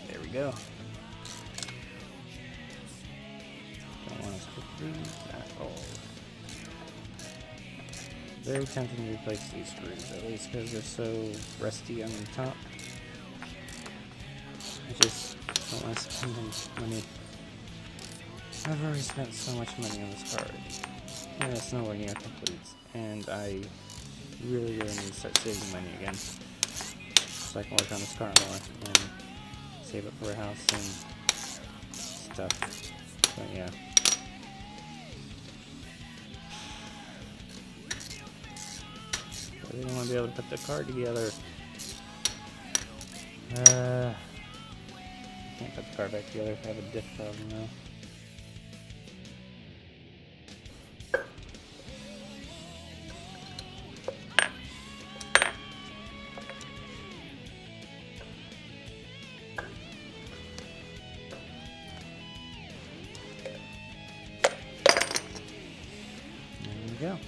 There we go. Don't want to skip these at all. Very tempting to replace these screws, at least because they're so rusty on the top. I just don't want to spend money. I've already spent so much money on this card. And it's not working out complete. And I really need to start saving money again. So I can work on this car more and save up for a house and stuff. But yeah. I really want to be able to put the card together. Can't put the card back together if I have a diff problem though. There we go.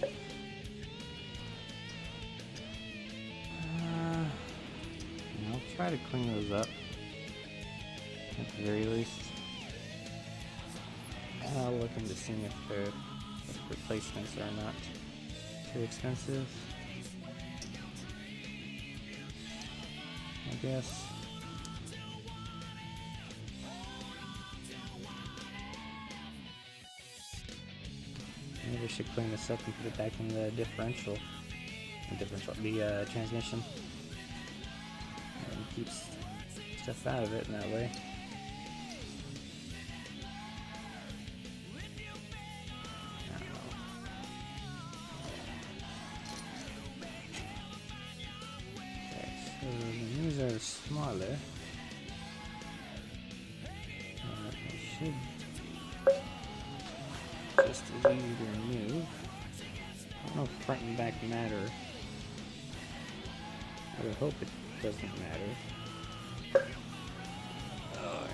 I'll try to clean those up at the very least. And I'll look into seeing if replacements are not too expensive. I guess. Maybe I should clean this up and put it back in the differential. The transmission. And keeps stuff out of it in that way. I don't know. Okay, so these are smaller. should be just as easy to remove. I don't know if front and back matter. I would hope it doesn't matter. Alright.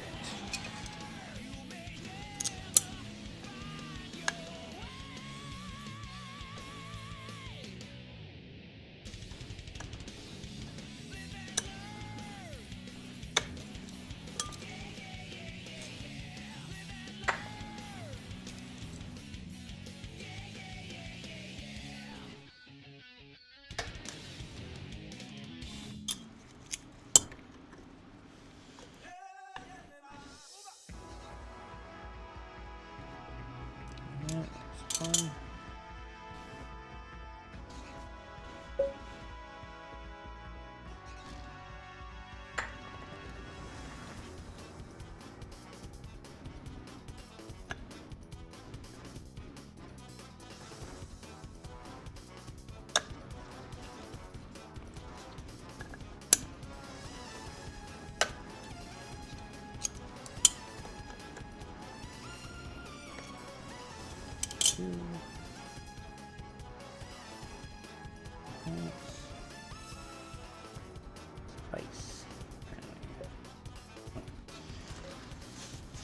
Yeah, it's fun. Spice.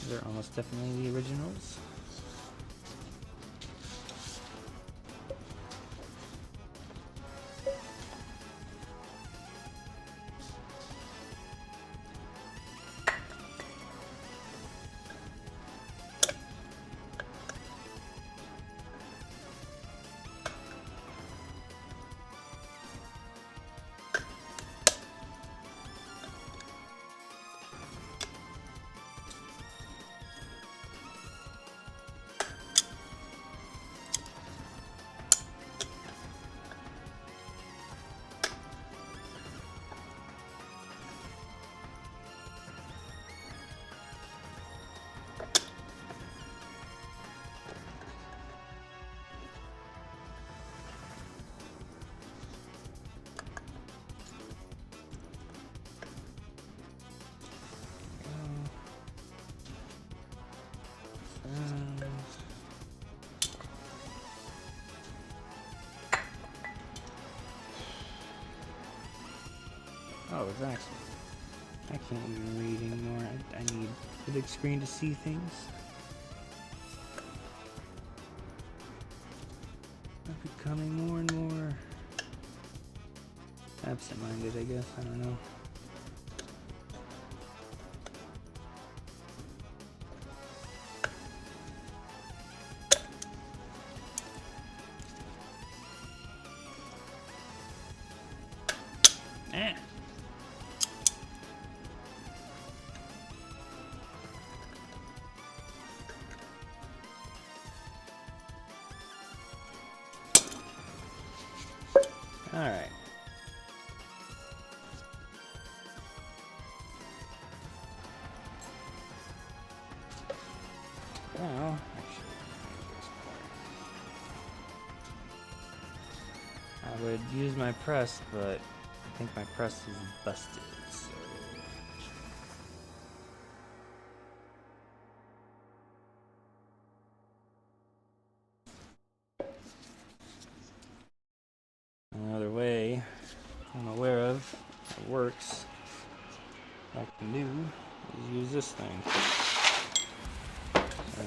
These are almost definitely the originals. Oh, it's actually. I can't even read anymore. I need the big screen to see things. I'm becoming more and more absent-minded, I guess. I don't know. Eh. All right. Well, actually, I would use my press, but I think my press is busted, so. Another way I'm aware of that works like new is use this thing. So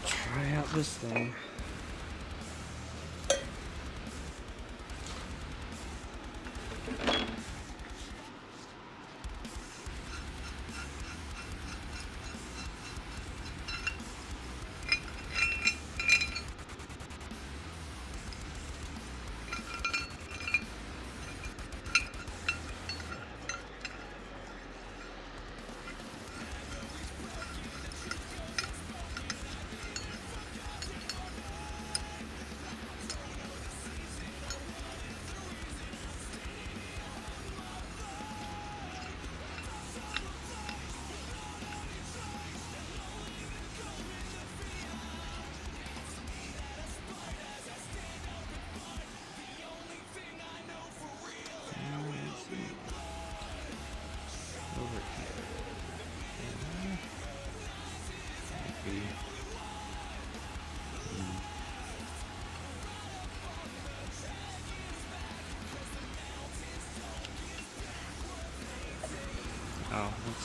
try out this thing.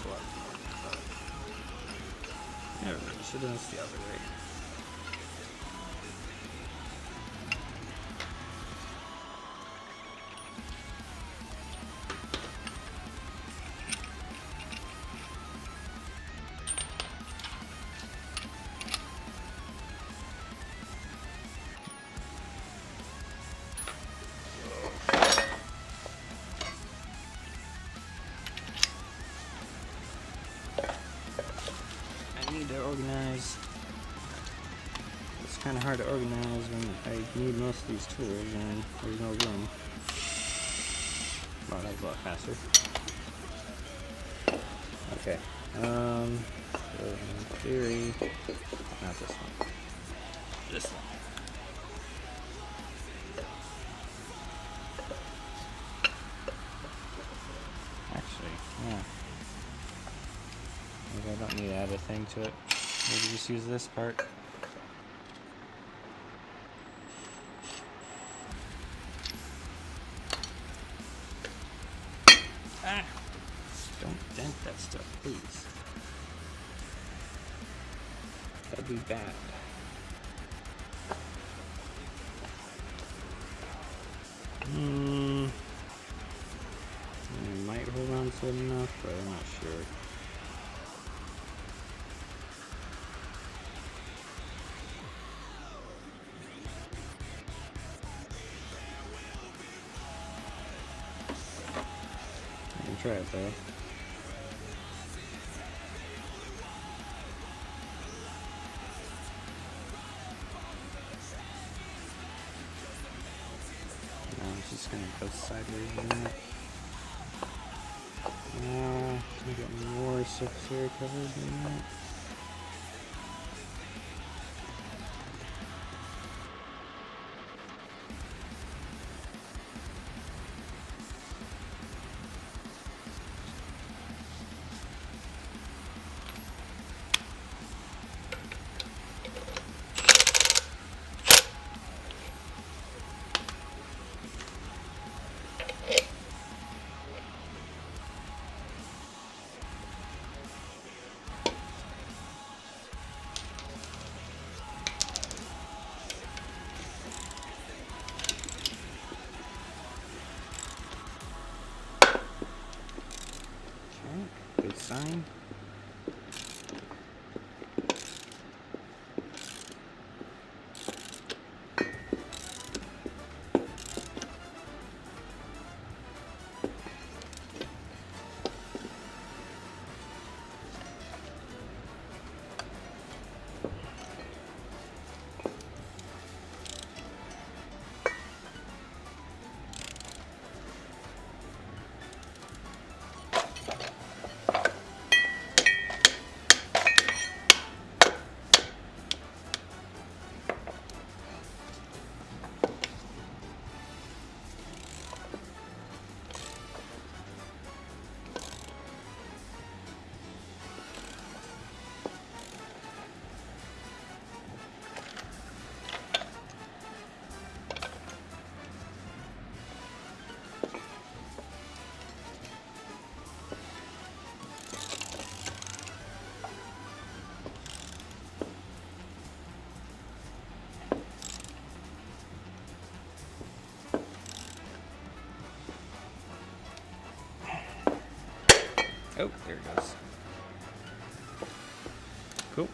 a lot more. There we go. Should have done this the other way. Need to organize. It's kind of hard to organize when I need most of these tools and there's no room. Wow, that was a lot faster. Okay. So in theory, not this one. This one. Actually, yeah. Maybe I don't need to add a thing to it. Maybe just use this part. Ah! Don't dent that stuff, please. That'd be bad. I might hold on to it enough, but I'm not sure. Try it though. Now I'm just gonna go sideways a minute. Now to get more surface area covered in that. Good sign. Oh, there it goes. Cool.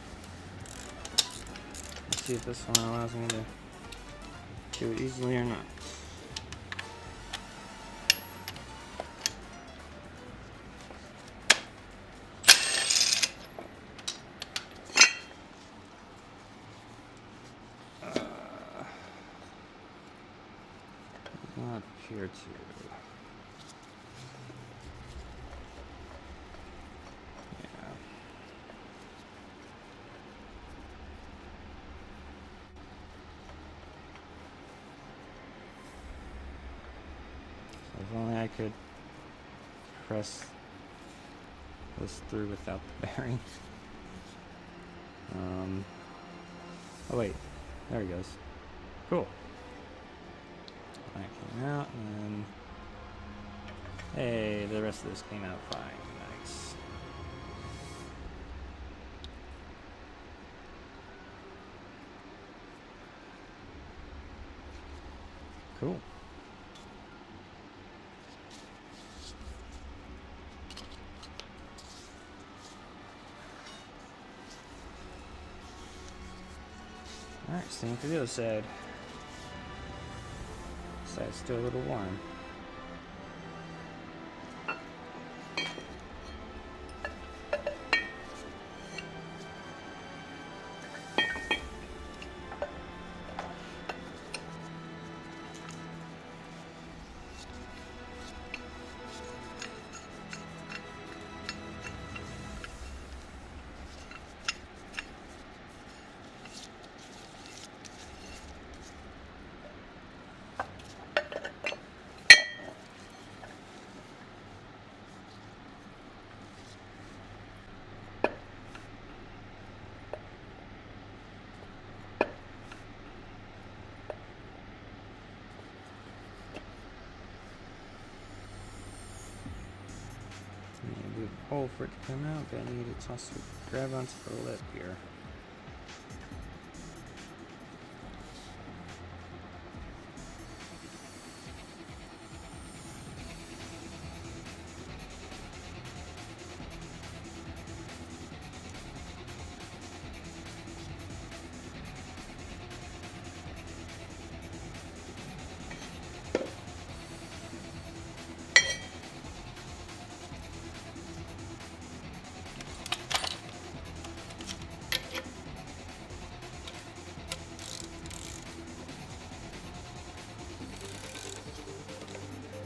Let's see if this one allows me to do it easily or not. Not appear to. If only I could press this through without the bearing. Oh wait, there he goes. Cool. That came out, and then, hey, the rest of this came out fine. Nice. Cool. Alright, same for the other side. Side's still a little warm. Need a hole for it to come out, but I need it to also grab onto the lip here.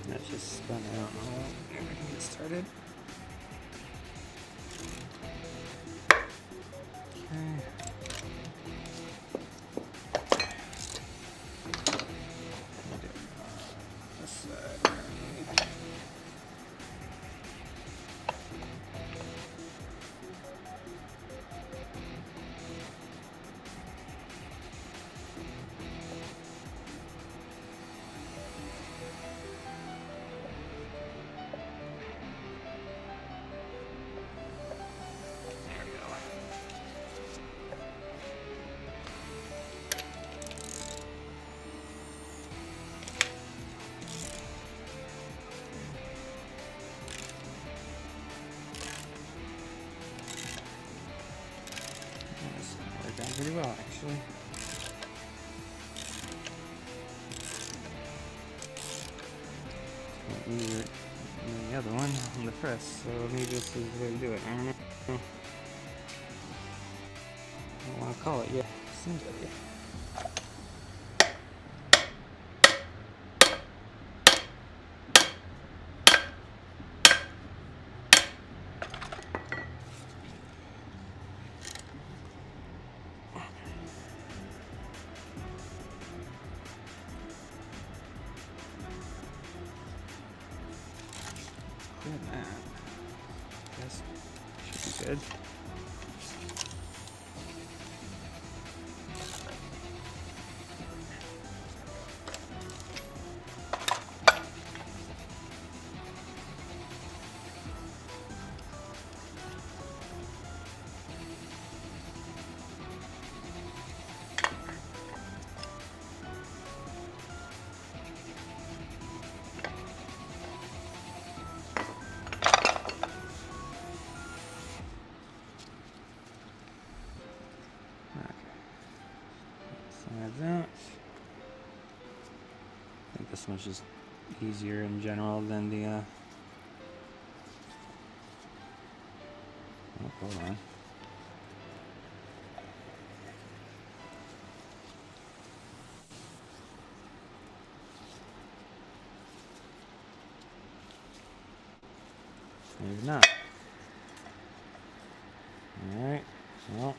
That just spun out. I can get started. Okay. This side. Pretty well, actually. Need the other one on the press, so maybe this is the way to do it. I don't know. I don't want to call it yet. Seems like it. That. Guess should be good. That. I think this one's just easier in general than the oh, hold on. Maybe not. Alright, well.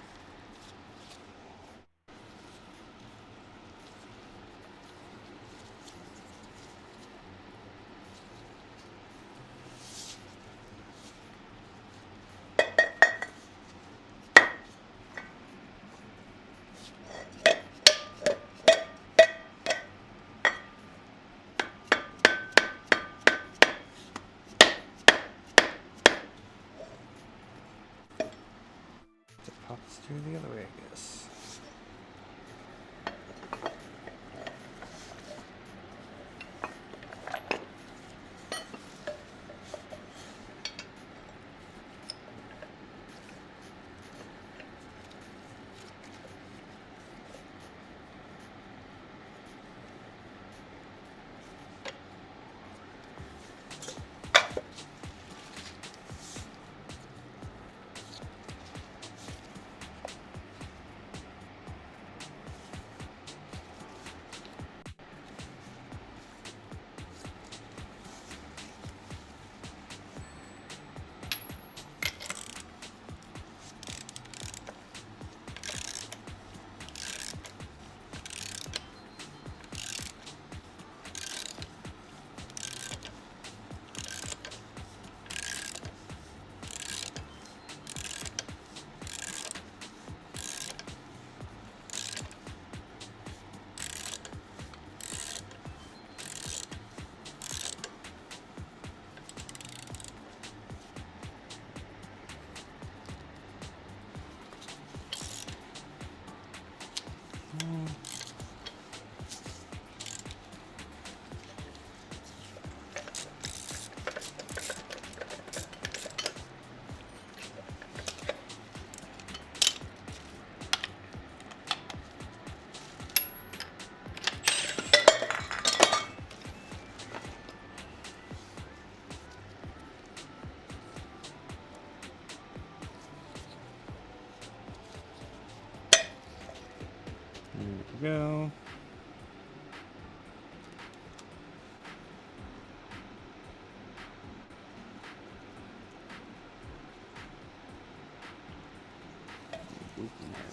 Pop the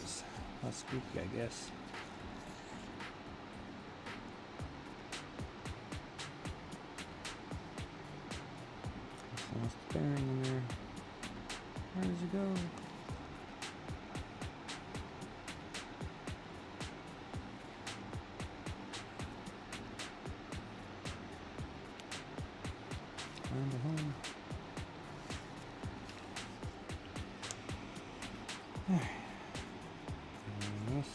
was less squeaky, I guess. Lost the bearing in there. Where does it go? Find a home. Alright. And this.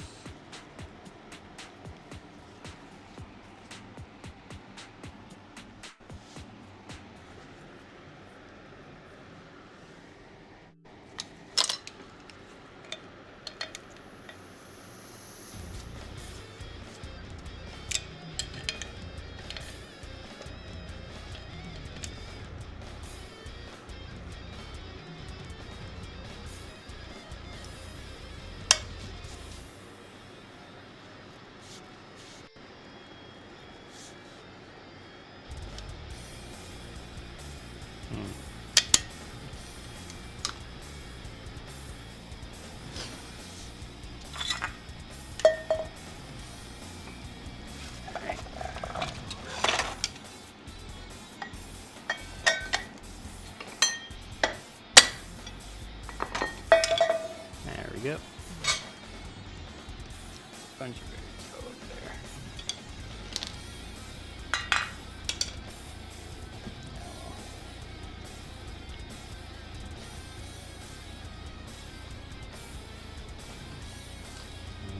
There we go. Bunch of bearings go over there.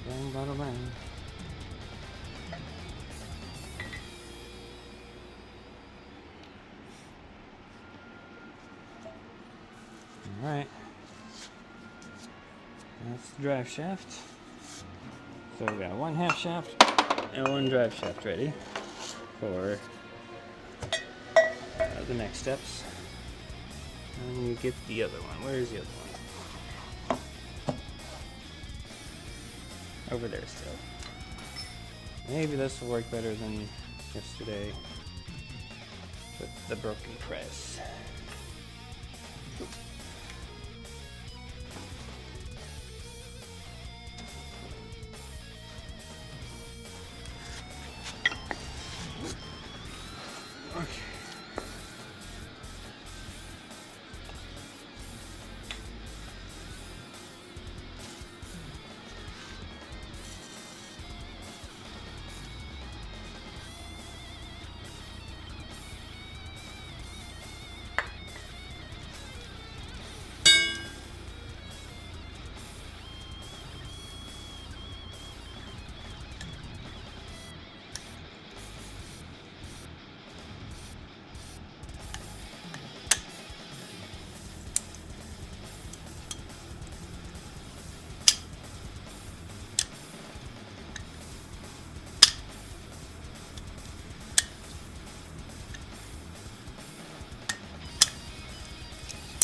Bang, bada bang. All right. That's the drive shaft. So we got one half shaft and one drive shaft ready for the next steps. And you get the other one. Where's the other one? Over there still. Maybe this will work better than yesterday with the broken press.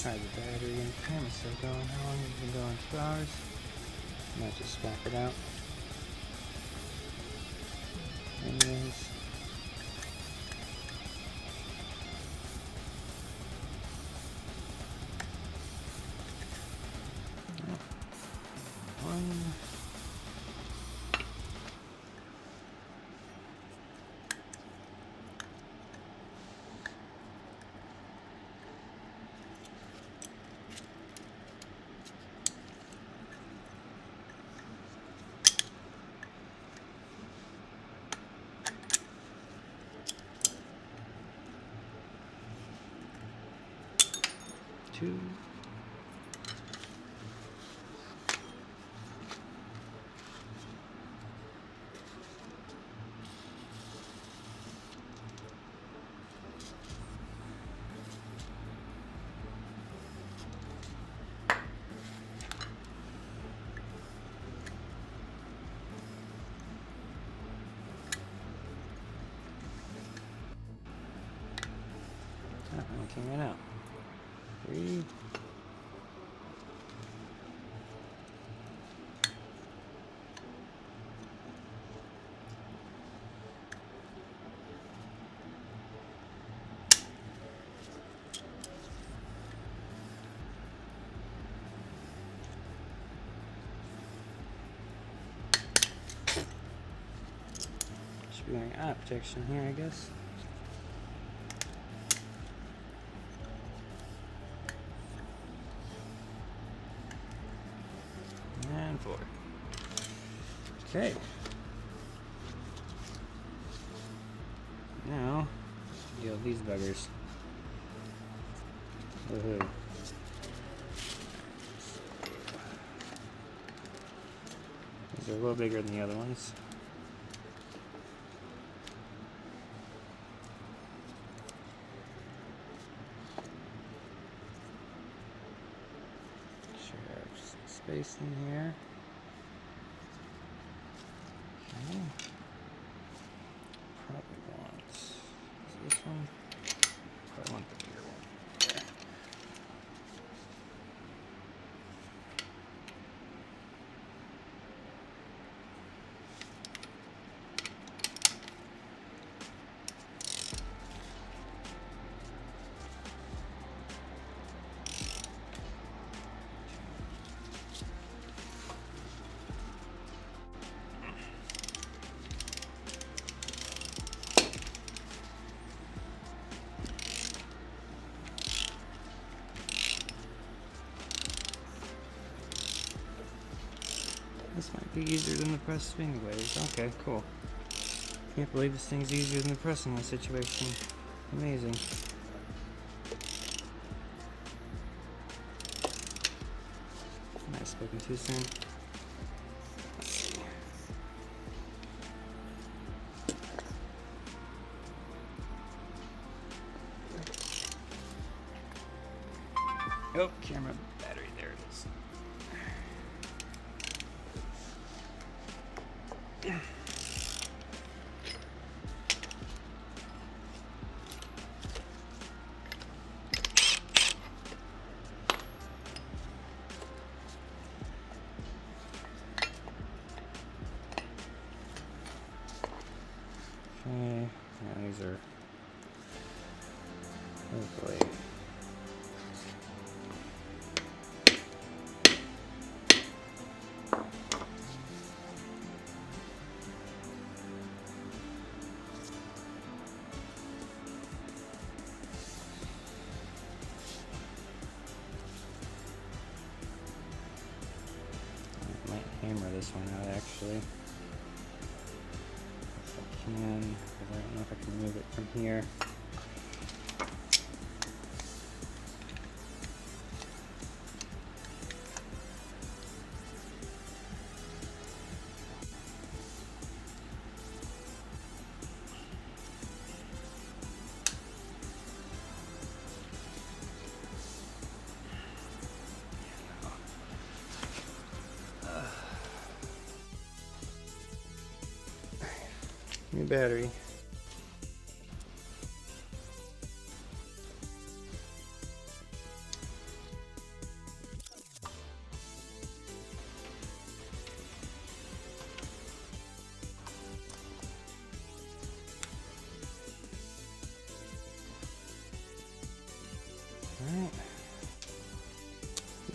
How's the battery and the camera still going? How long has it been going? 2 hours? Might just swap it out. Anyways. One. Two. That one came right out. 3. Should be wearing eye protection here, I guess. And forward. Okay. Now, deal with these buggers. Woohoo. These are a little bigger than the other ones. Space in here. Okay. Probably want this one. Probably want the bigger one. Yeah. This might be easier than the press anyways. Okay, cool. Can't believe this thing's easier than the press in this situation. Amazing. Might have spoken too soon. Let's see. Oh, camera battery, there it is. Okay, now these are hopefully I might hammer this one out actually. If I can, because I don't know if I can move it from here. New battery. Alright.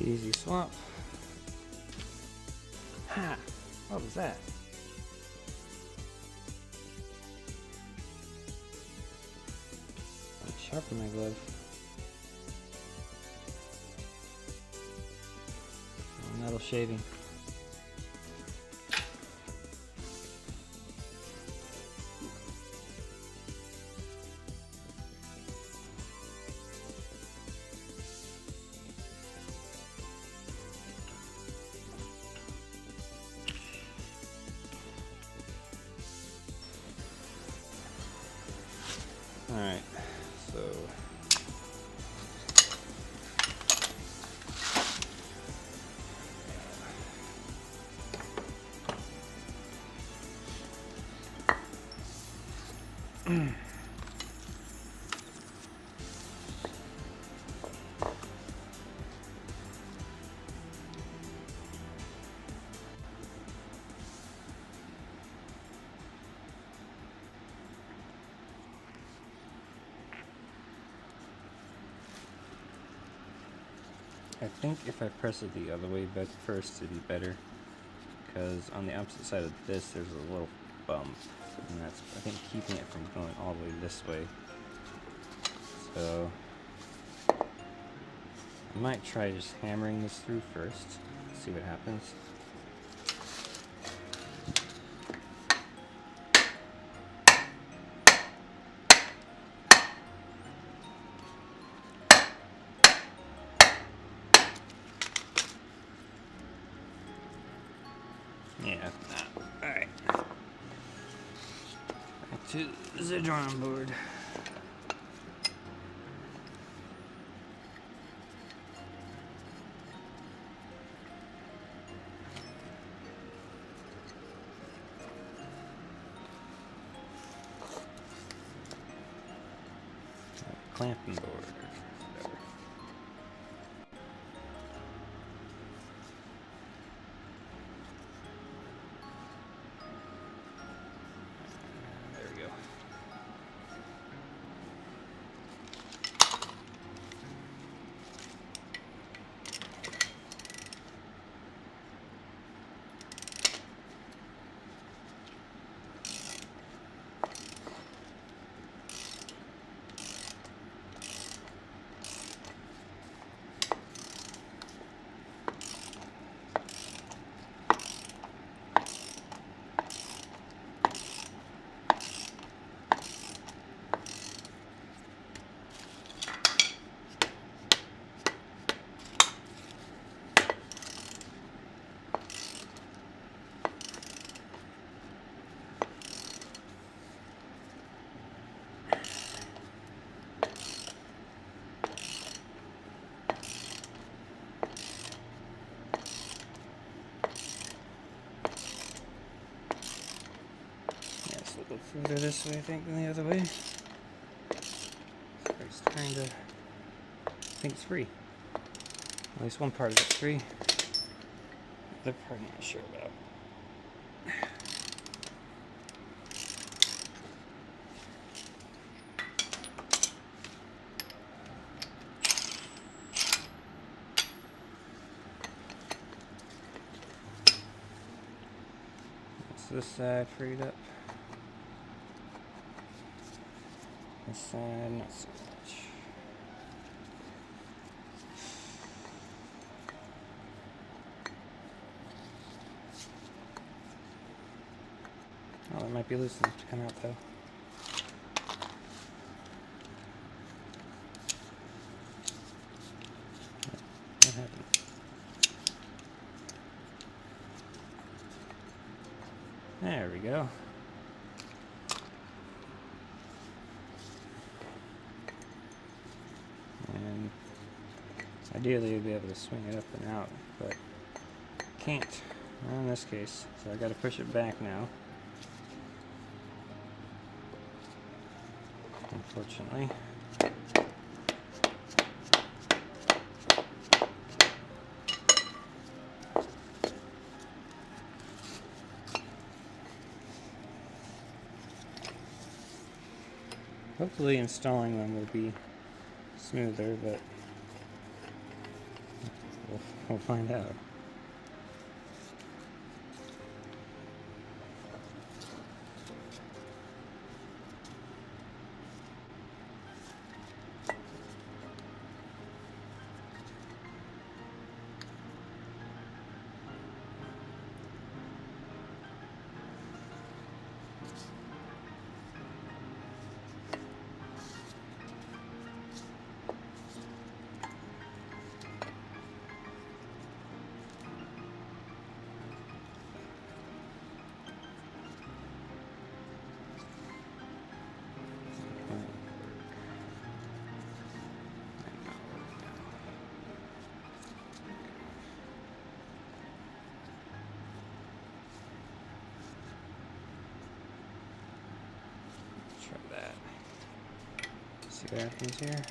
Easy swap. Ha! What was that? Sharpen my glove. Oh, metal shaving. All right, so. I think if I press it the other way but first it'd be better, because on the opposite side of this there's a little bump, and that's, I think, keeping it from going all the way this way. So I might try just hammering this through first, see what happens. Yeah, alright. Back to the drawing board. Clamping board. Whatever. There we go. Go further this way, I think, than the other way. So it's trying to. I think it's free. At least one part of it's free. The other part I'm not sure about. So this side freed up. This side, not so much. Oh, it might be loose enough to come out though. What happened? There we go. And ideally you'd be able to swing it up and out, but can't. Not in this case, so I got to push it back now. Unfortunately. Hopefully installing them will be smoother, but we'll find out. Try that. See what happens here.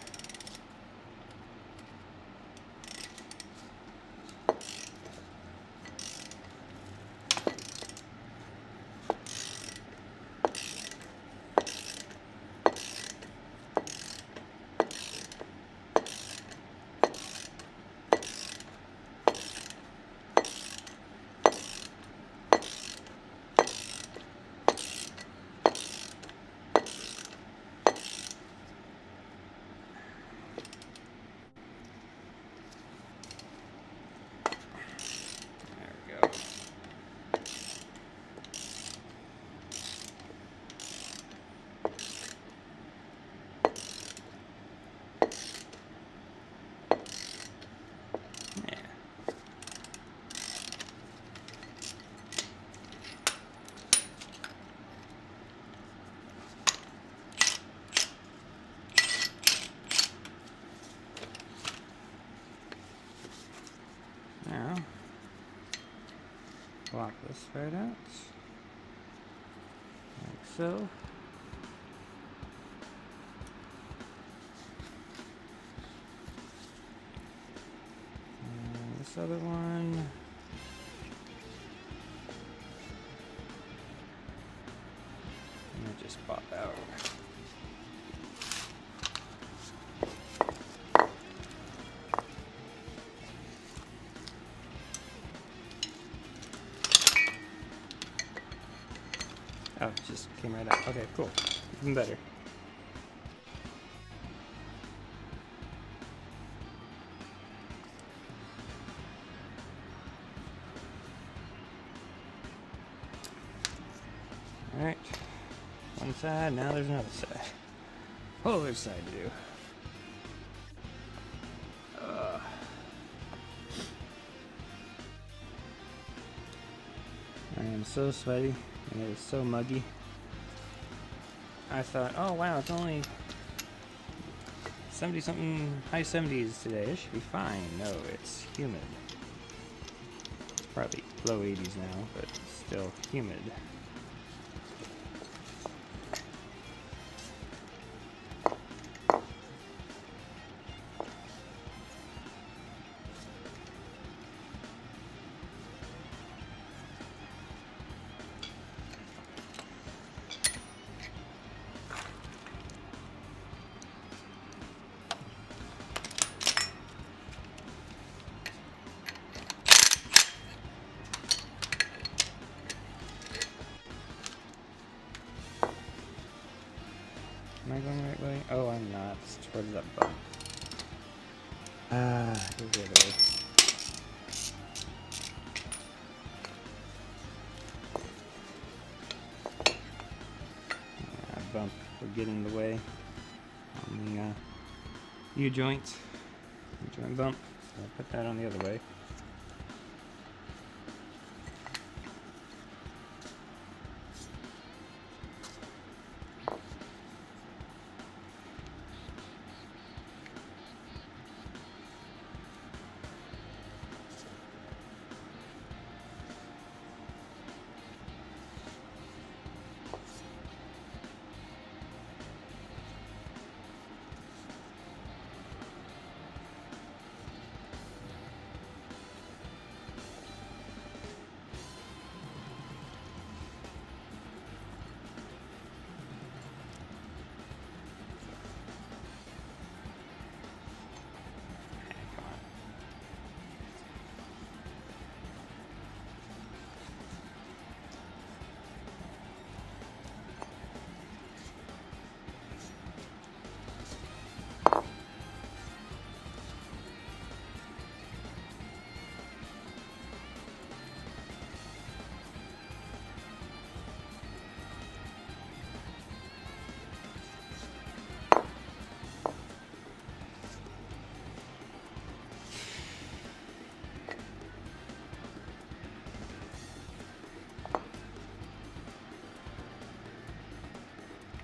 Block this right out. Like so. And this other one. And it just pop out. Oh, it just came right out. Okay, cool. Even better. Alright. One side, now there's another side. Whole other side to do. I am so sweaty and it is so muggy. I thought, oh wow, it's only 70 something, high 70s today. It should be fine. No, it's humid. It's probably low 80s now, but still humid. Am I going the right way? Oh, I'm not. Where does that bump? Here's the other way. Bump would get in the way on the U-joint. U-joint bump. So I'll put that on the other way.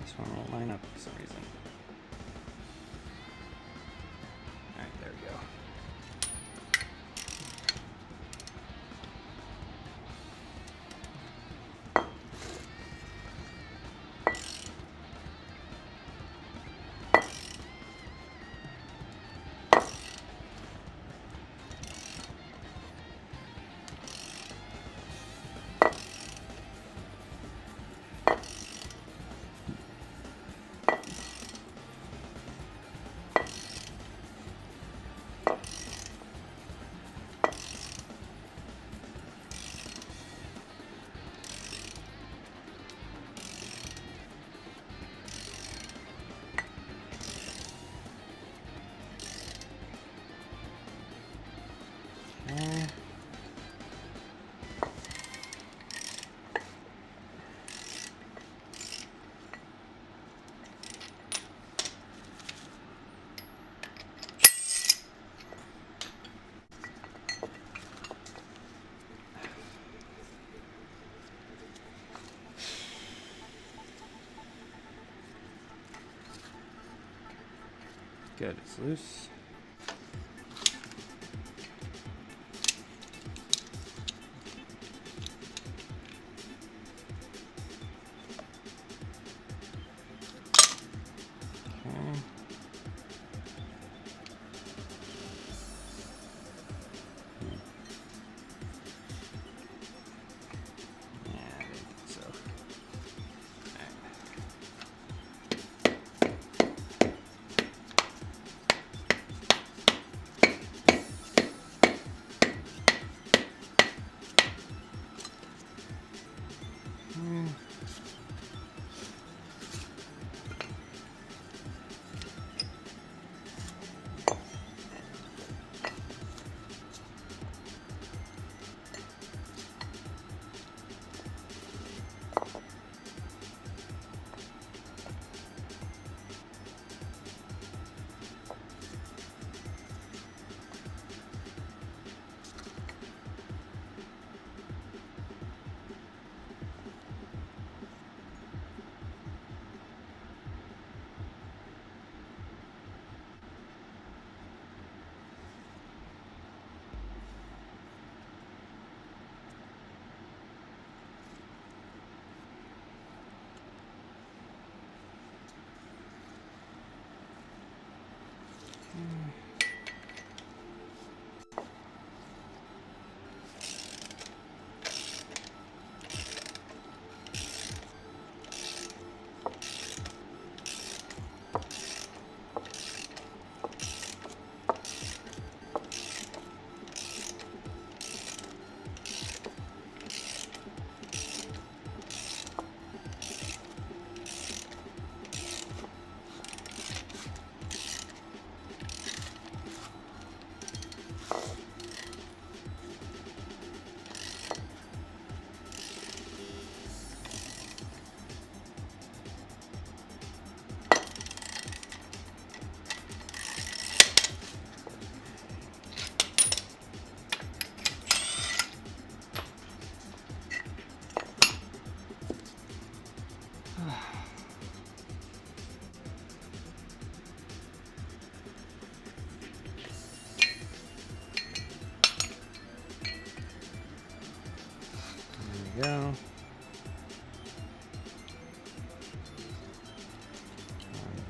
This one won't line up for some reason. Alright, there we go. Good, it's loose.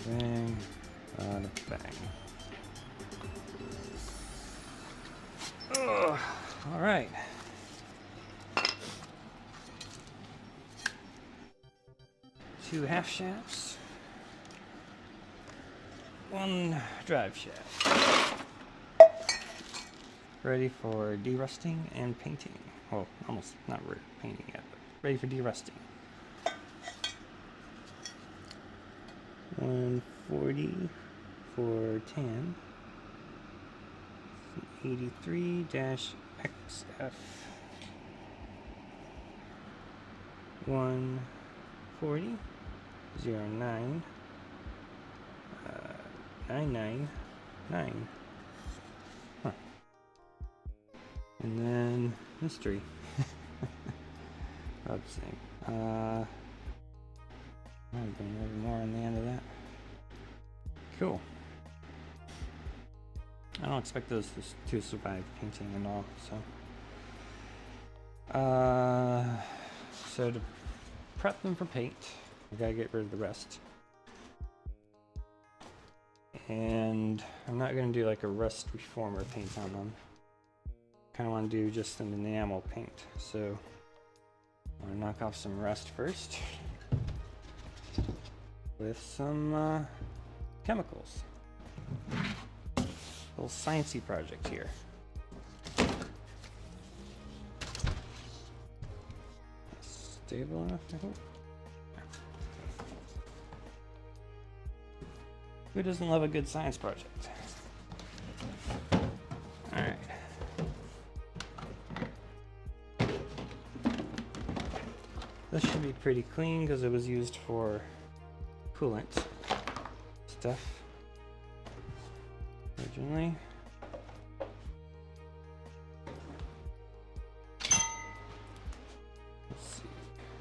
bang, bada bang. Oh, all right. Two half shafts, one drive shaft. Ready for derusting and painting. Well, almost not painting yet, but ready for derusting. 140 for tan. 83-XF. 140 09 999. Huh. And then mystery. Let's see. Might have been a little more on the end of that. Cool. I don't expect those to survive painting and all, so. So to prep them for paint, I gotta get rid of the rust. And I'm not gonna do like a rust reformer paint on them. Kinda wanna do just an enamel paint. So I'm gonna knock off some rust first with some chemicals. Little sciencey project here. Stable enough to hope. Who doesn't love a good science project? Alright. This should be pretty clean because it was used for coolant stuff originally. Let's see.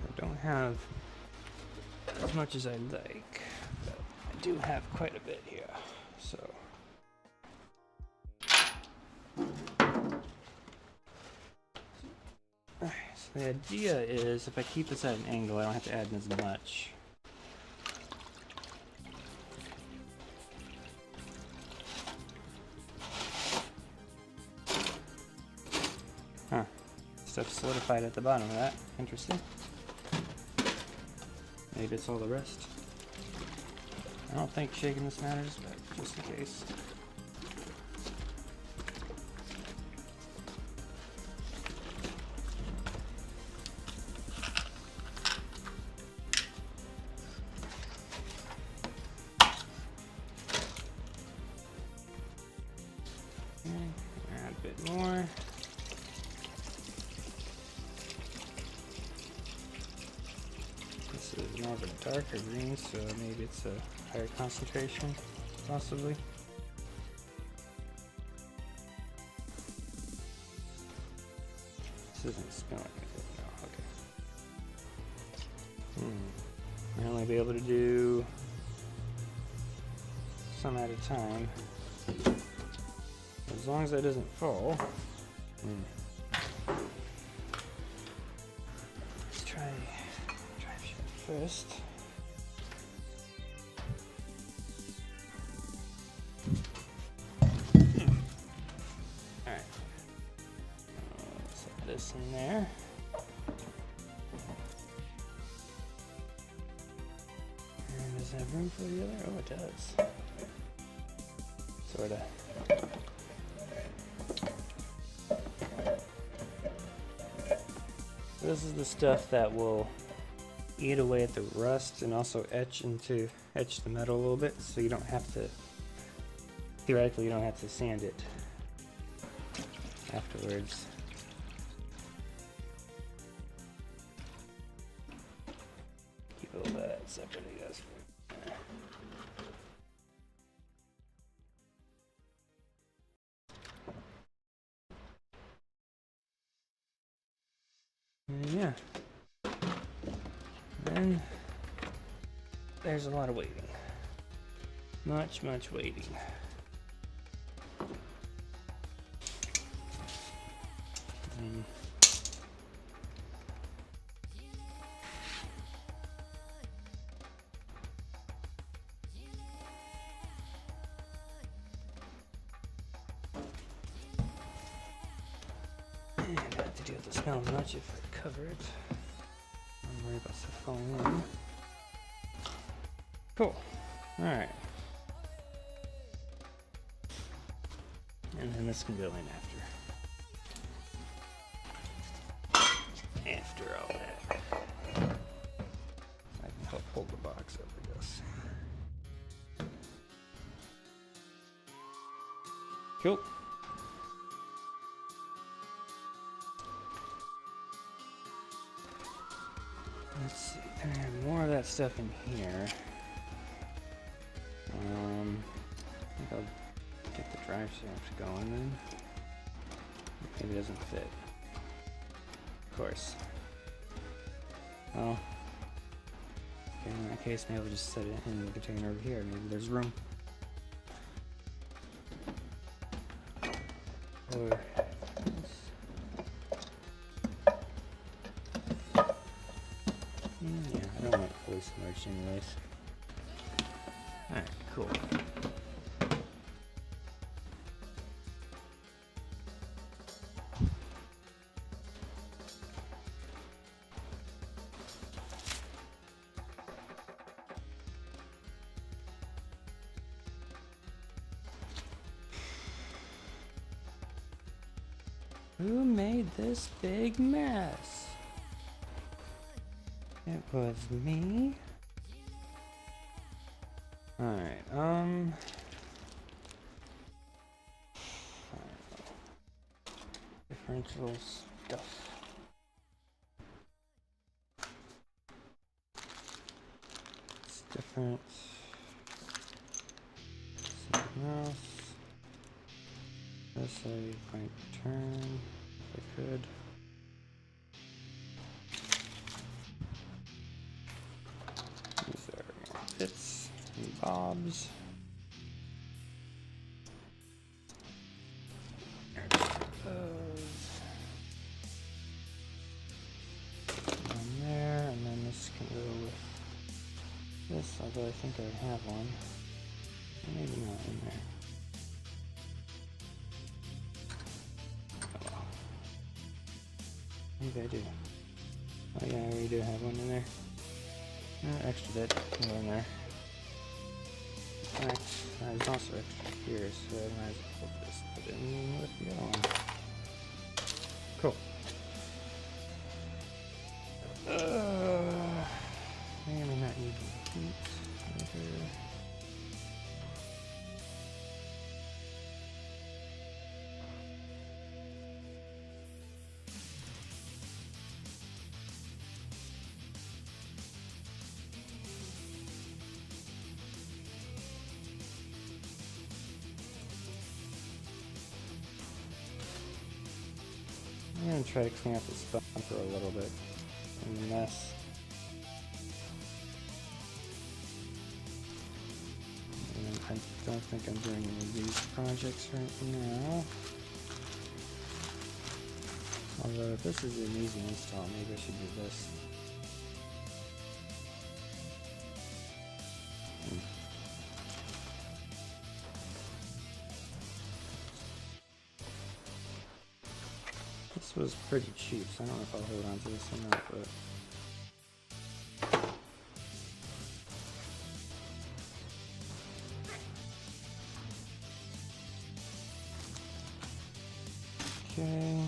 I don't have as much as I'd like, but I do have quite a bit here. So alright, so the idea is if I keep this at an angle, I don't have to add as much. Huh. Stuff solidified at the bottom of that. Interesting. Maybe it's all the rest. I don't think shaking this matters, but just in case. Okay, add a bit more. This is more of a darker green, so maybe it's a higher concentration, possibly. This isn't spilling anything, no, okay. I'll only be able to do some at a time. As long as that doesn't fall. Let's try drive shaft first. Alright. Set this in there. And does it have room for the other? Oh, it does. Sorta. This is the stuff that will eat away at the rust and also etch the metal a little bit, so you don't have to, theoretically you don't have to sand it afterwards. Keep all that separate, I guess. Yeah. Then there's a lot of waiting. Much waiting. to deal with the smell much if I cover it. Don't worry about stuff falling in. Cool. Alright. And then this can go in after all that. I can help hold the box up, I guess. Cool. Let's see, I have more of that stuff in here. I think I'll get the drive shaft going then. Maybe it doesn't fit. Of course. Well, okay, in that case, maybe I'll just set it in the container over here. Maybe there's room. Or yeah, I don't want it fully submerged anyways. Alright, cool. Who made this big mess? It was me. Alright, differential stuff. It's different. Something else. This I might turn if I could. These are bits and bobs. On there, and then this can go with this, although I think I have one. Maybe not in there. Maybe I do. Oh yeah, I already do have one in there. Extra bit can go in there. In fact, there's also extra here, so I might as well just put it in with the other one. Cool. May or may not need heat later. I'm going to try to clean up this bumper a little bit and the mess. And I don't think I'm doing any of these projects right now. Although if this is an easy install, maybe I should do this. This was pretty cheap, so I don't know if I'll hold on to this or not, but okay.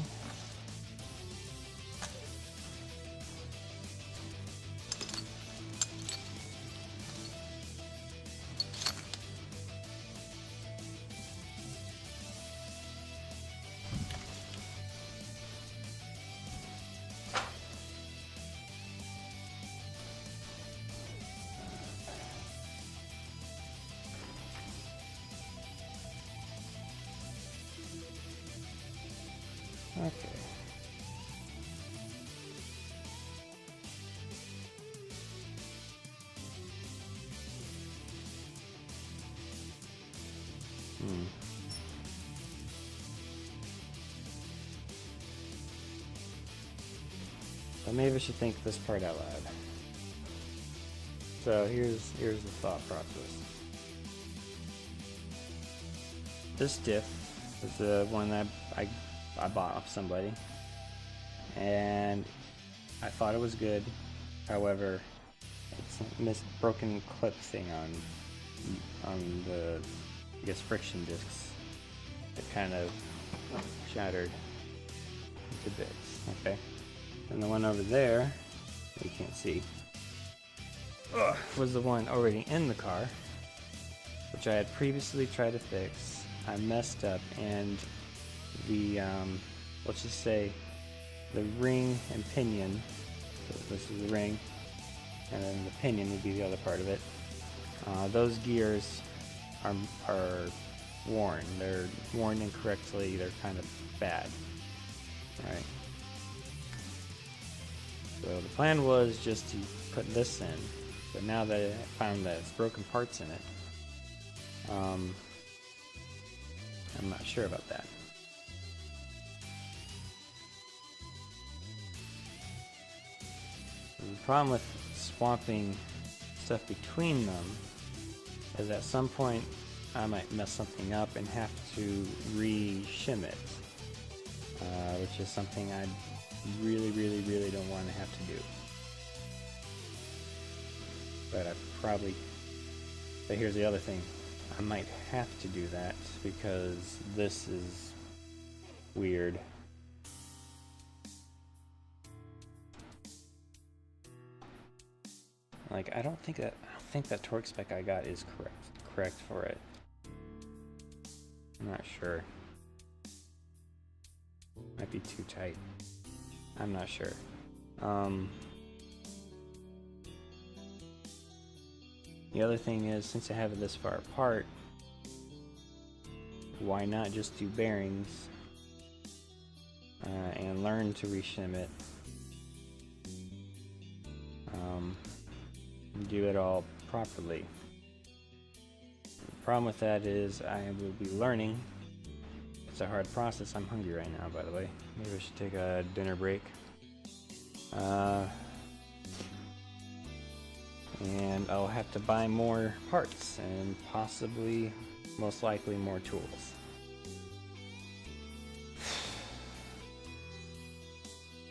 Okay. But maybe I should think this part out loud. So here's the thought process. This diff is the one that I bought off somebody. and I thought it was good. However, it's this broken clip thing on the, I guess, friction discs. It kind of shattered into bits. Okay, and the one over there, you can't see, was the one already in the car, which I had previously tried to fix. I messed up, and the let's just say the ring and pinion, so this is the ring and then the pinion would be the other part of it, those gears are worn. They're worn incorrectly. They're kind of bad. Right. So the plan was just to put this in, but now that I found that it's broken parts in it, I'm not sure about that. The problem with swapping stuff between them is at some point I might mess something up and have to re-shim it, which is something I really don't want to have to do. But here's the other thing. I might have to do that because this is weird. Like, I don't think that torque spec I got is correct for it. I'm not sure. Might be too tight. I'm not sure. The other thing is, since I have it this far apart, why not just do bearings and learn to reshim it? Do it all properly. The problem with that is I will be learning. It's a hard process. I'm hungry right now, by the way. Maybe I should take a dinner break. And I'll have to buy more parts and possibly, most likely, more tools.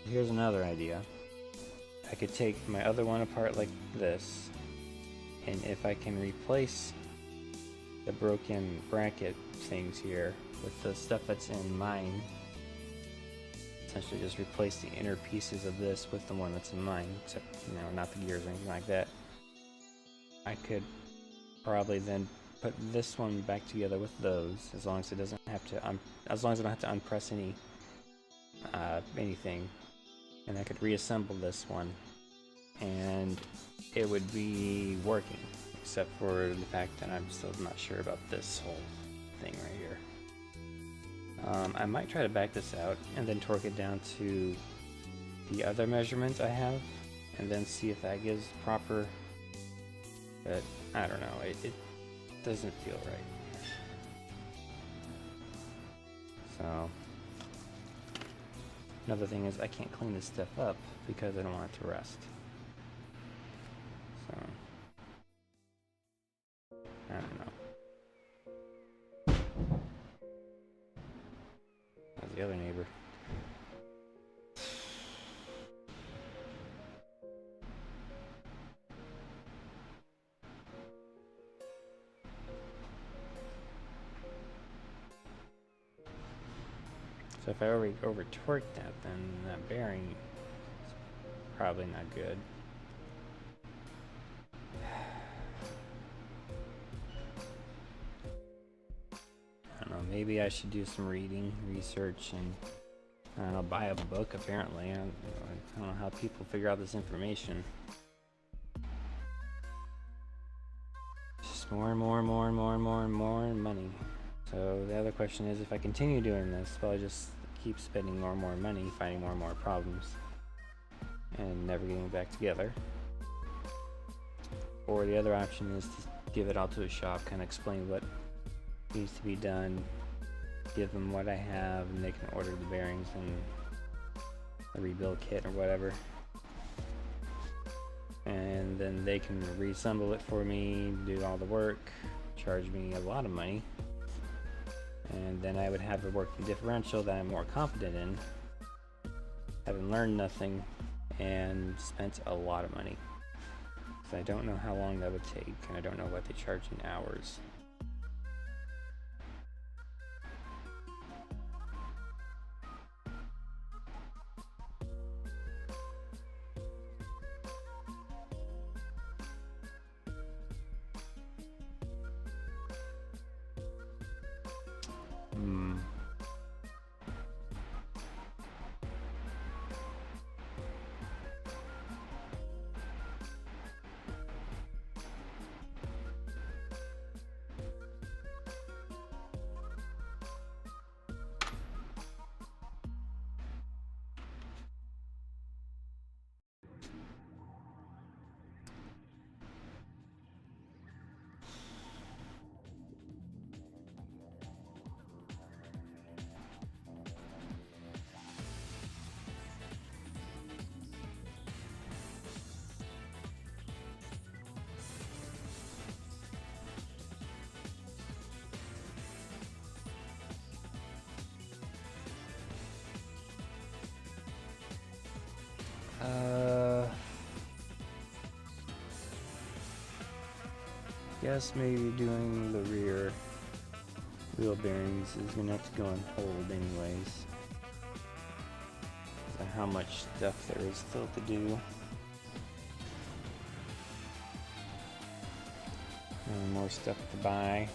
Here's another idea. I could take my other one apart like this, and if I can replace the broken bracket things here with the stuff that's in mine, essentially just replace the inner pieces of this with the one that's in mine, except, you know, not the gears or anything like that. I could probably then put this one back together with those, as long as it doesn't have to, as long as I don't have to unpress anything, and I could reassemble this one, and it would be working, except for the fact that I'm still not sure about this whole thing right here. I might try to back this out and then torque it down to the other measurements I have, and then see if that gives proper. But I don't know, it doesn't feel right. So another thing is I can't clean this stuff up because I don't want it to rust. So I don't know. That's the other neighbor. So if I over torque that, then that bearing is probably not good. I don't know, maybe I should do some research, and I don't know, buy a book apparently. I don't know how people figure out this information. Just more and more money. So the other question is, if I continue doing this, will I just keep spending more and more money, finding more and more problems, and never getting back together? Or the other option is to give it all to a shop, kind of explain what needs to be done, give them what I have, and they can order the bearings and a rebuild kit or whatever. And then they can reassemble it for me, do all the work, charge me a lot of money. And then I would have a working differential that I'm more confident in, having learned nothing and spent a lot of money. So I don't know how long that would take, and I don't know what they charge in hours. Guess maybe doing the rear wheel bearings is gonna have to go on hold anyways. So how much stuff there is still to do. And more stuff to buy.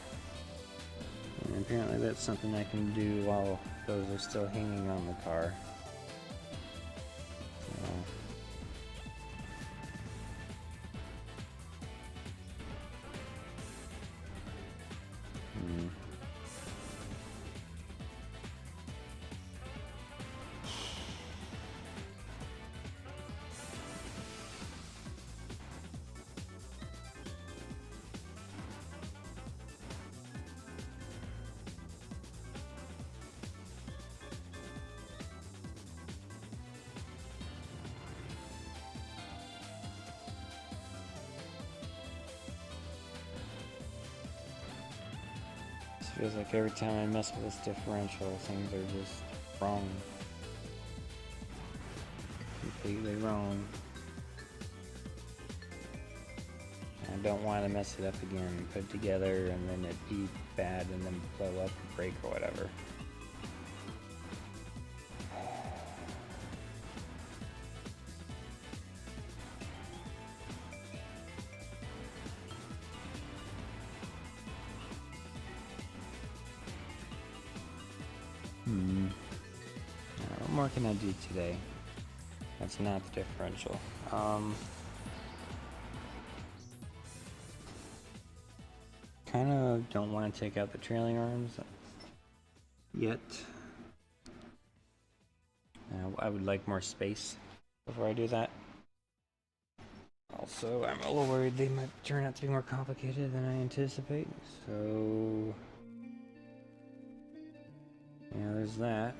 And apparently that's something I can do while those are still hanging on the car. So, feels like every time I mess with this differential, things are just wrong. Completely wrong. I don't want to mess it up again, put it together, and then it be bad, and then blow up, or break, or whatever. What more can I do today? That's not the differential. Kind of don't want to take out the trailing arms yet. I would like more space before I do that. Also, I'm a little worried they might turn out to be more complicated than I anticipate. So, yeah, there's that.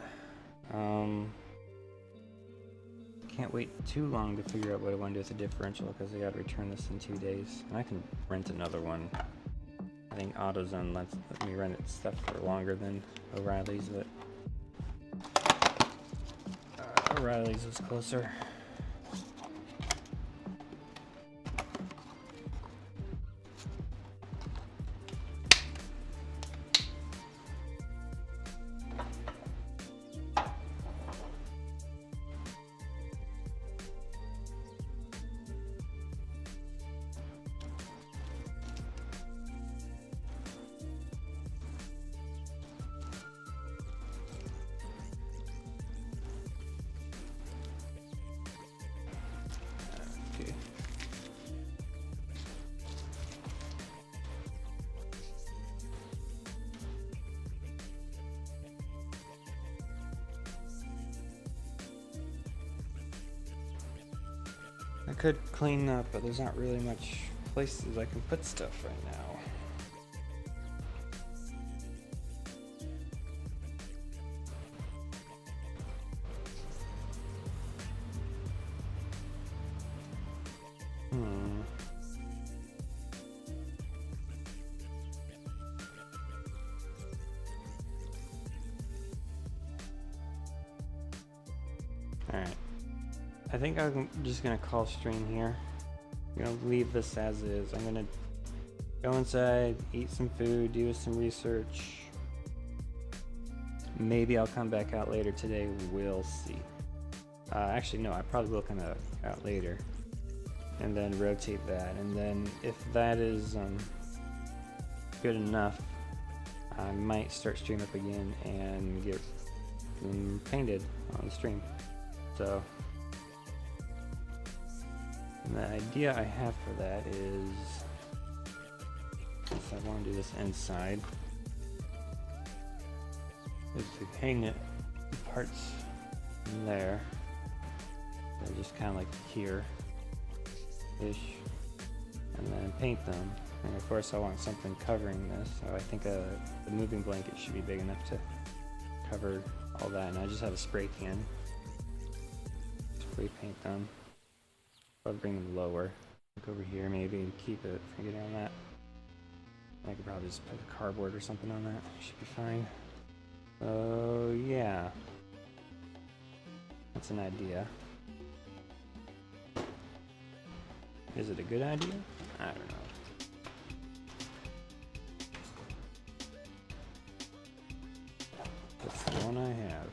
Can't wait too long to figure out what I want to do with the differential because I got to return this in 2 days. And I can rent another one. I think AutoZone lets me rent its stuff for longer than O'Reilly's, but O'Reilly's was closer. I could clean up, but there's not really much places I can put stuff right now. Alright. I think I'm just gonna call stream here. I'm gonna leave this as is. I'm gonna go inside, eat some food, do some research. Maybe I'll come back out later today. We'll see. Actually, no, I probably will come out later. And then rotate that. And then if that is good enough, I might start stream up again and get them painted on the stream. So the idea I have for that is, if I want to do this inside, is to hang it parts in there, so just kind of like here ish, and then paint them. And of course I want something covering this, so I think the moving blanket should be big enough to cover all that. And I just have a spray can, spray paint them. I'll bring them lower, look over here maybe, and keep it from getting on that. I could probably just put a cardboard or something on that, should be fine. So yeah, that's an idea. Is it a good idea? I don't know. That's the one I have.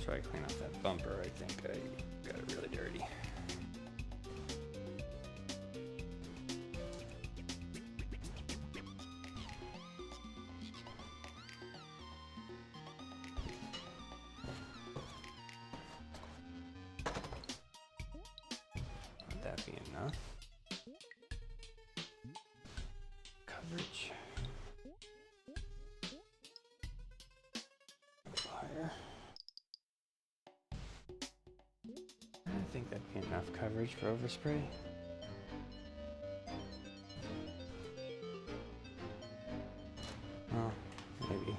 Try to clean off that bumper. I think I got it really dirty. Would that be enough? Coverage. Higher. I think that'd be enough coverage for overspray. Oh, maybe.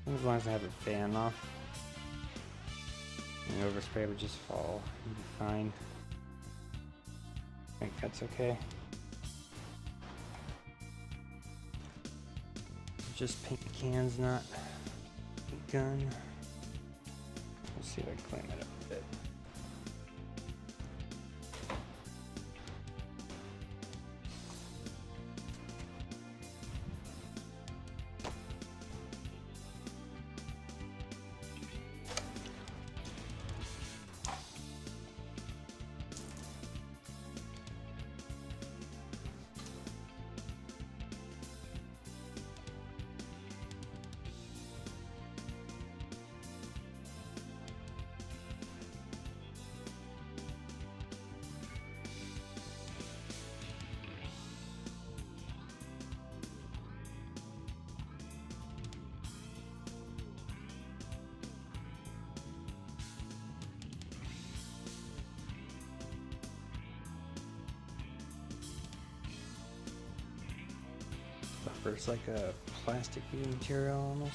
As long as I have a fan off, and overspray would just fall, it'd be fine. I think that's okay. Just paint the cans, not paint gun. Let's see if I can clean that up a bit. It's like a plastic material almost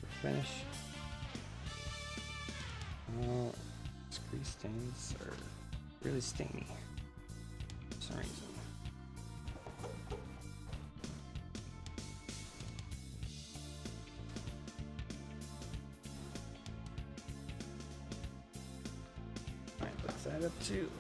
for finish. These grease stains are really stainy for some reason. Alright, that's that. that up too.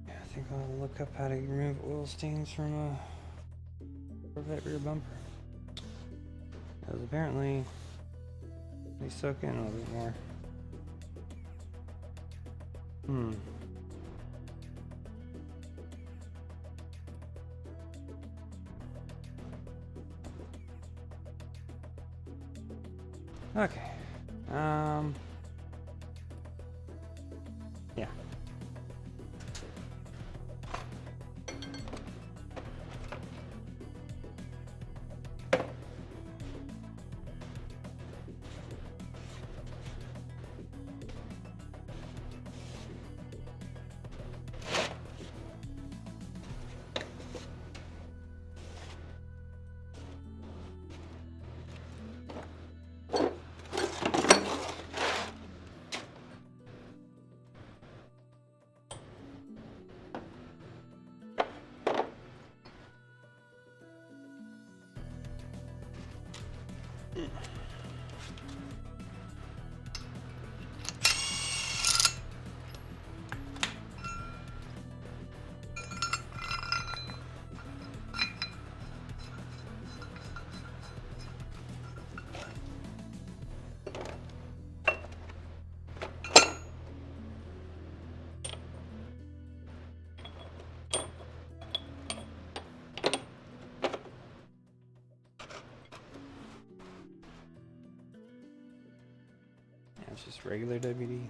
I think I'll look up how to remove oil stains from a Corvette rear bumper. Because apparently they soak in a little bit more. Okay. Yeah. It's just regular WD.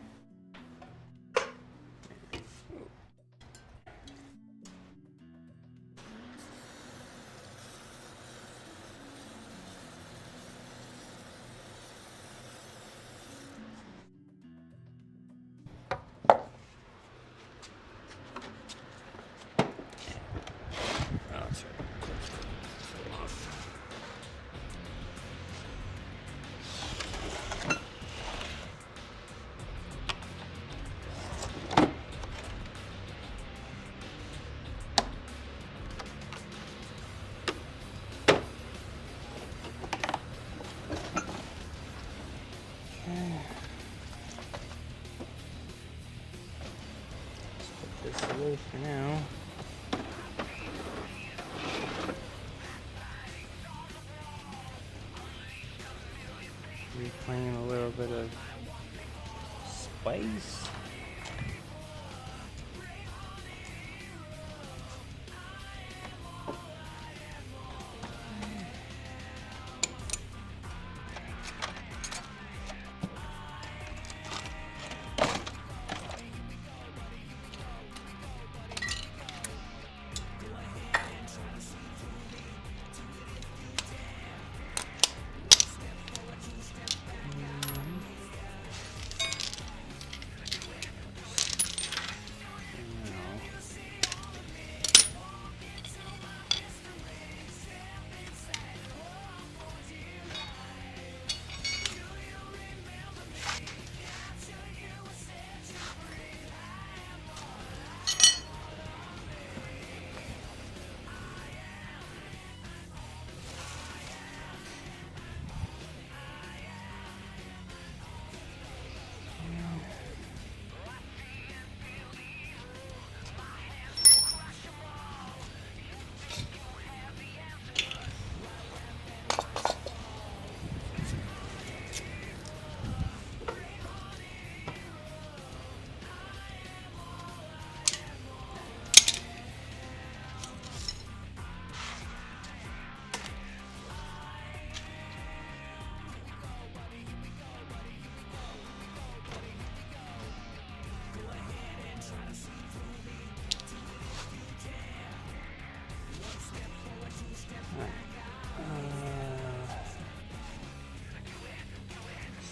Away for now. Reclaim a little bit of spice.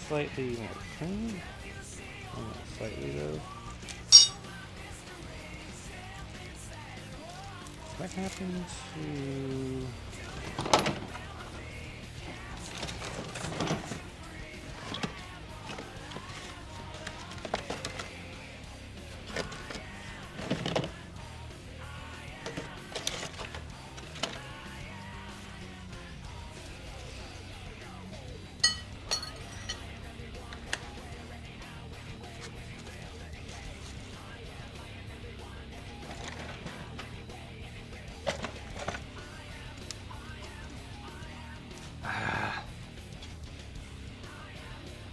slightly more clean. Only slightly though. What happened to...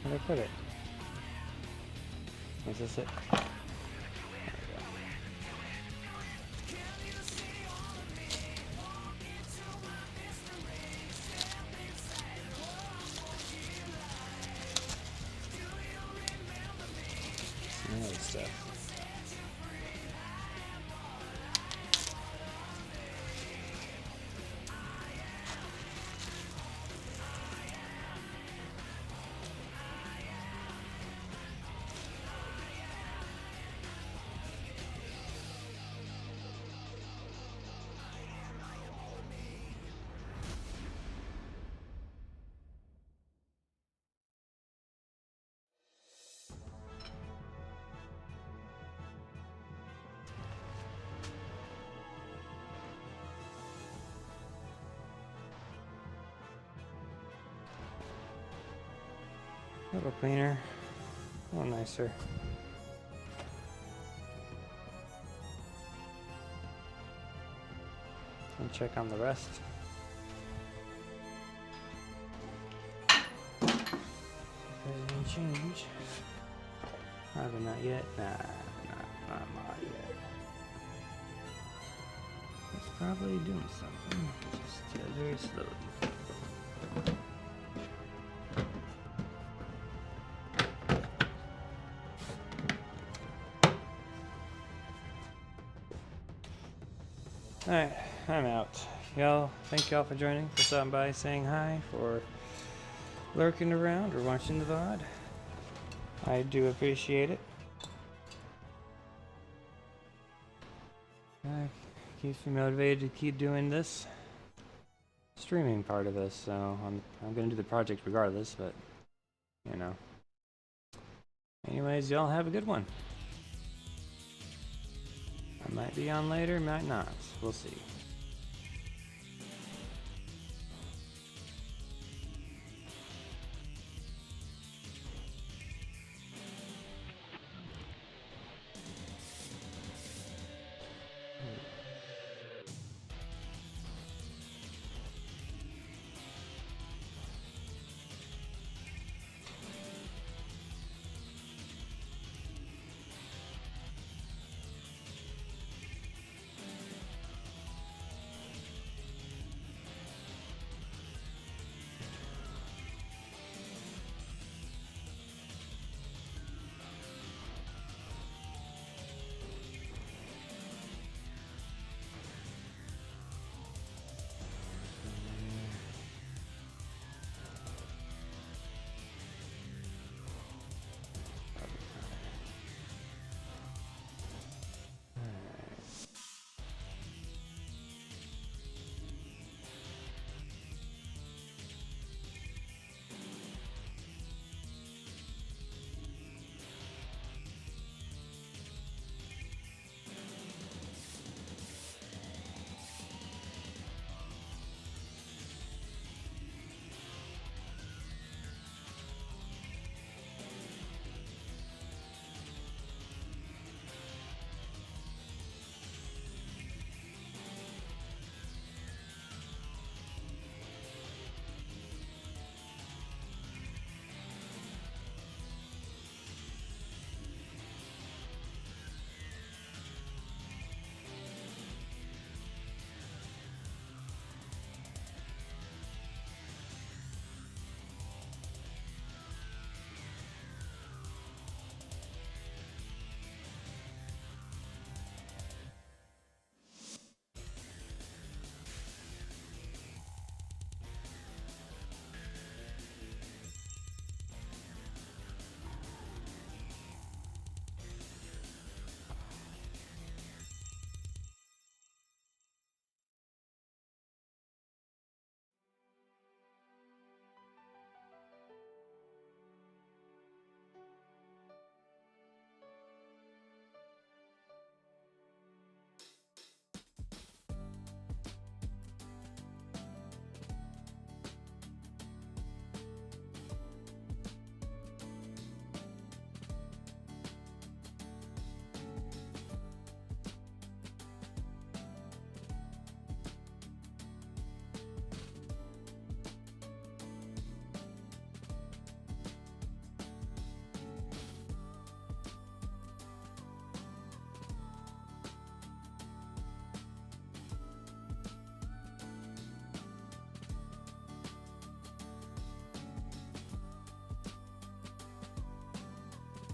Where'd I put it? Is this it? Some other stuff. A little cleaner, a little nicer. And check on the rest. If there's any change. Probably not yet. Nah, not yet. It's probably doing something. Just very slowly. Alright, I'm out. Y'all, thank y'all for joining, for stopping by, saying hi, for lurking around or watching the VOD. I do appreciate it. Keeps me motivated to keep doing this streaming part of this, so I'm gonna do the project regardless, but you know. Anyways, y'all have a good one. I might be on later, might not. We'll see.